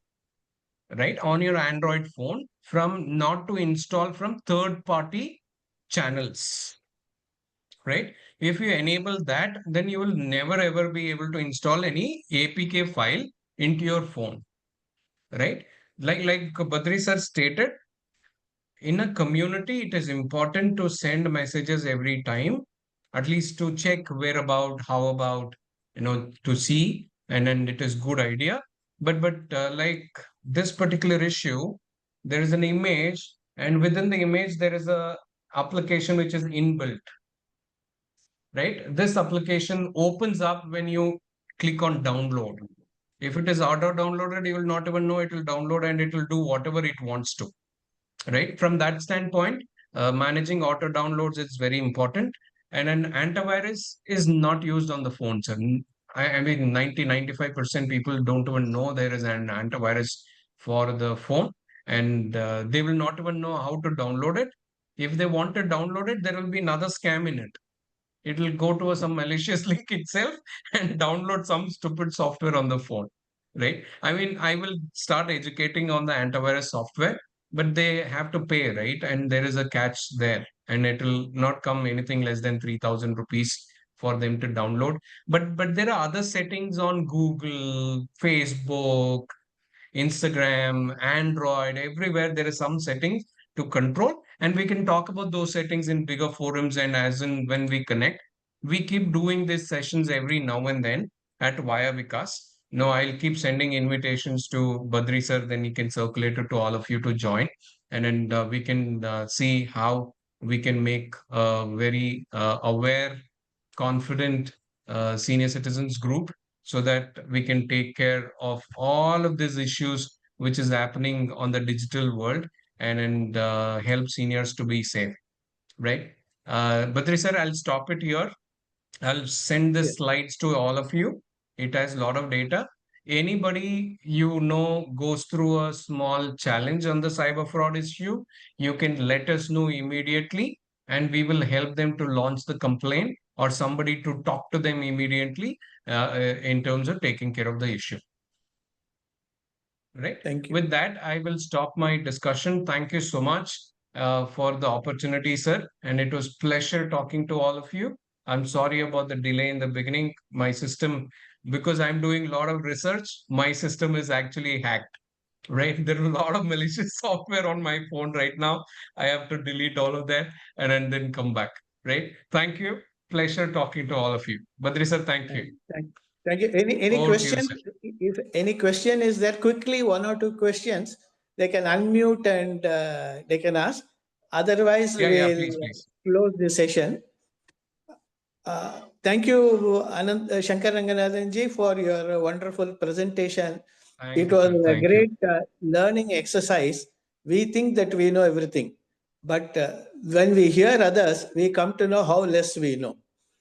right? On your Android phone, from not to install from third-party channels, right? If you enable that, then you will never ever be able to install any APK file into your phone, right? Like Badri sir stated, in a community, it is important to send messages every time, at least to check whereabout, how about, to see, and then it is good idea. But like this particular issue, there is an image, and within the image there is a application which is inbuilt, right? This application opens up when you click on download. If it is auto downloaded, you will not even know it will download and it will do whatever it wants to, right? From that standpoint, managing auto downloads is very important. And an antivirus is not used on the phones. And I mean, 95% people don't even know there is an antivirus for the phone, and they will not even know how to download it. If they want to download it, there will be another scam in it. It will go to some malicious link itself and download some stupid software on the phone, right? I mean, I will start educating on the antivirus software, but they have to pay, right? And there is a catch there, and it will not come anything less than 3,000 rupees for them to download. But there are other settings on Google, Facebook, Instagram, Android, everywhere there is some settings to control, and we can talk about those settings in bigger forums and as in when we connect. We keep doing these sessions every now and then at Via Vikas. No, I'll keep sending invitations to Badri sir, then he can circulate it to all of you to join, and then we can see how we can make a very aware, confident senior citizens group so that we can take care of all of these issues which is happening on the digital world and help seniors to be safe, right? Badri sir, I'll stop it here. I'll send the Yes. slides to all of you. It has a lot of data. Anybody you know goes through a small challenge on the cyber fraud issue, you can let us know immediately and we will help them to launch the complaint or somebody to talk to them immediately in terms of taking care of the issue. Right. Thank you. With that, I will stop my discussion. Thank you so much for the opportunity, sir. And it was pleasure talking to all of you. I'm sorry about the delay in the beginning. My system, because I'm doing a lot of research, my system is actually hacked. Right. There are a lot of malicious software on my phone right now. I have to delete all of that and then come back. Right. Thank you. Pleasure talking to all of you. Badri sir, thank you. Thank you. Any Over to you, questions? sir. If any question is there, quickly one or two questions, they can unmute and they can ask. Otherwise, Yeah, we'll please, please. close the session. Thank you, Shankar Ranganathan ji, for your wonderful presentation. Thank It you, was sir. a Thank you. great learning exercise. We think that we know everything, but when we hear others, we come to know how less we know.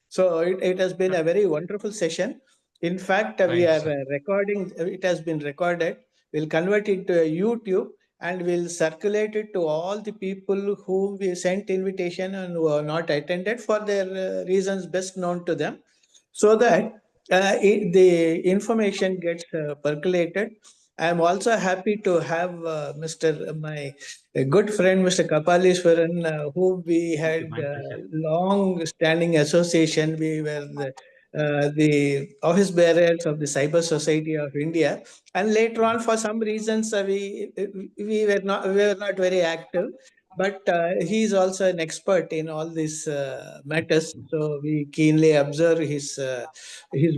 So it has been a very wonderful session. In fact, we Thank you, are sir. recording, it has been recorded. We'll convert it to a YouTube and we'll circulate it to all the people whom we sent invitation and who are not attended for their reasons best known to them, so that the information gets percolated. I am also happy to have my good friend, Mr. Kapalishwaran, who we Thank you. had My pleasure. long-standing association. We were the office bearers of the Cyber Society of India, and later on, for some reasons, we were not very active. But he is also an expert in all these matters, so we keenly observe his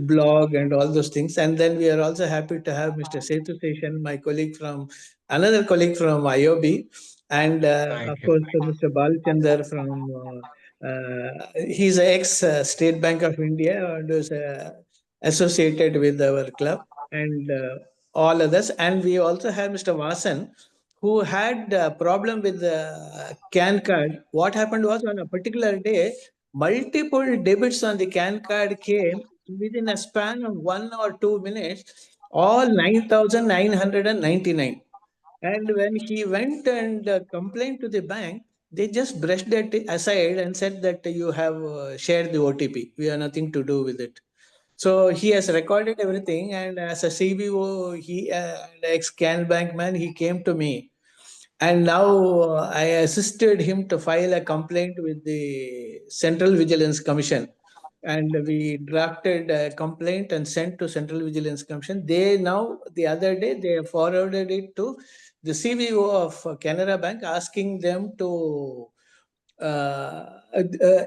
blog and all those things. And then we are also happy to have Mr. Sethu Seshan, my colleague from another colleague from IOB, and Thank of you. course Mr. Balchandar from. He's an ex State Bank of India and is associated with our club and all others. And we also have Mr. Vasan, who had a problem with the CAN card. What happened was on a particular day, multiple debits on the CAN card came within a span of 1 or 2 minutes, all 9,999. And when he went and complained to the bank, they just brushed it aside and said that you have shared the OTP. We have nothing to do with it. So he has recorded everything, and as a CBO, he ex-Can Bank man, he came to me, and now I assisted him to file a complaint with the Central Vigilance Commission. And we drafted a complaint and sent to Central Vigilance Commission. They now, the other day, they forwarded it to the CBO of Canara Bank, asking them to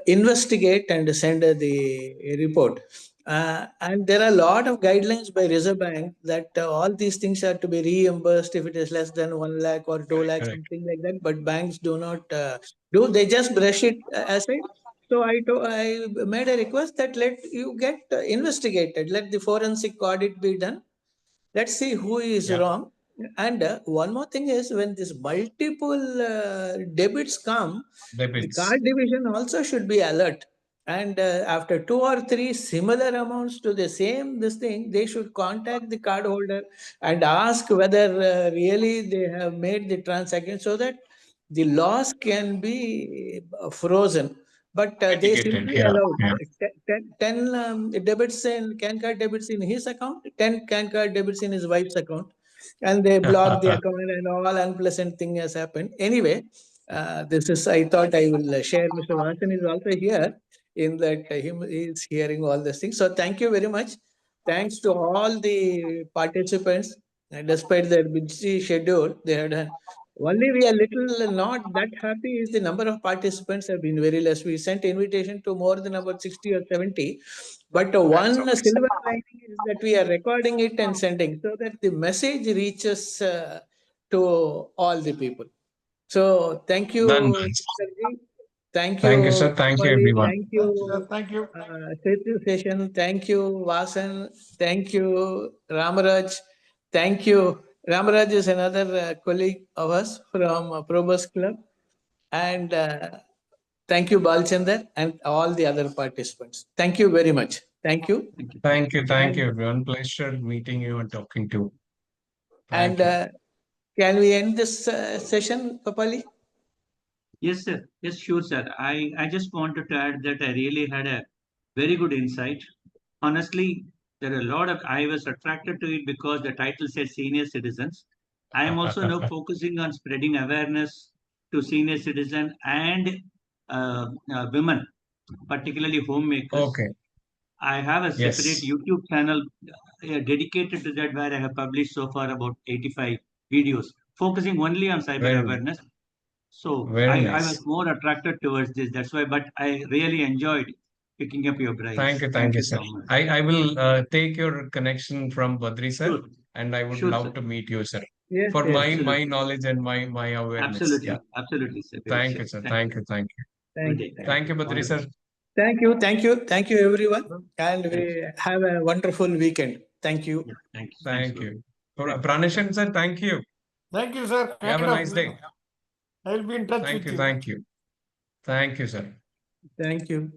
investigate and send the report. And there are a lot of guidelines by Reserve Bank that all these things are to be reimbursed if it is less than 1 lakh or 2 lakh, Correct. something like that. But banks do not do, they just brush it aside. So I made a request that let you get investigated, let the forensic audit be done. Let's see who is Yeah. wrong. And one more thing is, when these multiple debits come, the Debits. card division also should be alert. And after 2 or 3 similar amounts to the same this thing, they should contact the card holder and ask whether really they have made the transaction, so that the loss can be frozen. But they Mitigated. simply Yeah. allowed Yeah. 10 debits in CAN card debits in his account, 10 CAN card debits in his wife's account, and they blocked the account, and all unpleasant thing has happened. Anyway, this is, I thought I will share. Mr. Vasan is also here. in that he is hearing all these things. So thank you very much. Thanks to all the participants. Despite their busy schedule, they had done. Only we are little not that happy is the number of participants have been very less. We sent invitation to more than about 60 or 70. But one silver lining is that we are recording it and sending so that the message reaches to all the people. So thank you, Done. Sirji. Thank Thank you, you, sir. Thank you, Kapali. everyone. Thank you, Thank you. Setu Session. Thank you, Vasan. Thank you, Ramaraj. Thank you. Ramaraj is another colleague of us from Probus Club. And thank you, Balchandar, and all the other participants. Thank you very much. Thank you. Thank you, everyone. Pleasure meeting you and talking to you. Thank And you. can we end this session, Kapali? Yes, sir. Yes, sure, sir. I just wanted to add that I really had a very good insight. Honestly, there are a lot of, I was attracted to it because the title said senior citizens. I am also now focusing on spreading awareness to senior citizens and women, particularly homemakers. Okay. I have a separate Yes. YouTube channel dedicated to that where I have published so far about 85 videos focusing only on cyber Very nice. awareness. So Very I was nice. more attracted towards this. That's why, but I really enjoyed picking up your brains. Thank you, So sir. much. I will take your connection from Badri, sir, Sure. and I would Sure, love sir. to meet you, sir, Yes, for yes. my Absolutely. knowledge and my awareness. Absolutely. Yeah. Absolutely, sir. Very Thank sure. you, sir. Thank you. Thank you. Thank Good you. day. Thank you, All Badri, the sir. best. Thank you, everyone. And we Thank you. have a wonderful weekend. Thank you. Yeah, thank you. Thank Thanks, you. Thank you. Praneshan, sir, thank you. Thank you, sir. You have a Kind of. nice day. I'll be in touch Thank with you. you. Thank you. Thank you, sir. Thank you.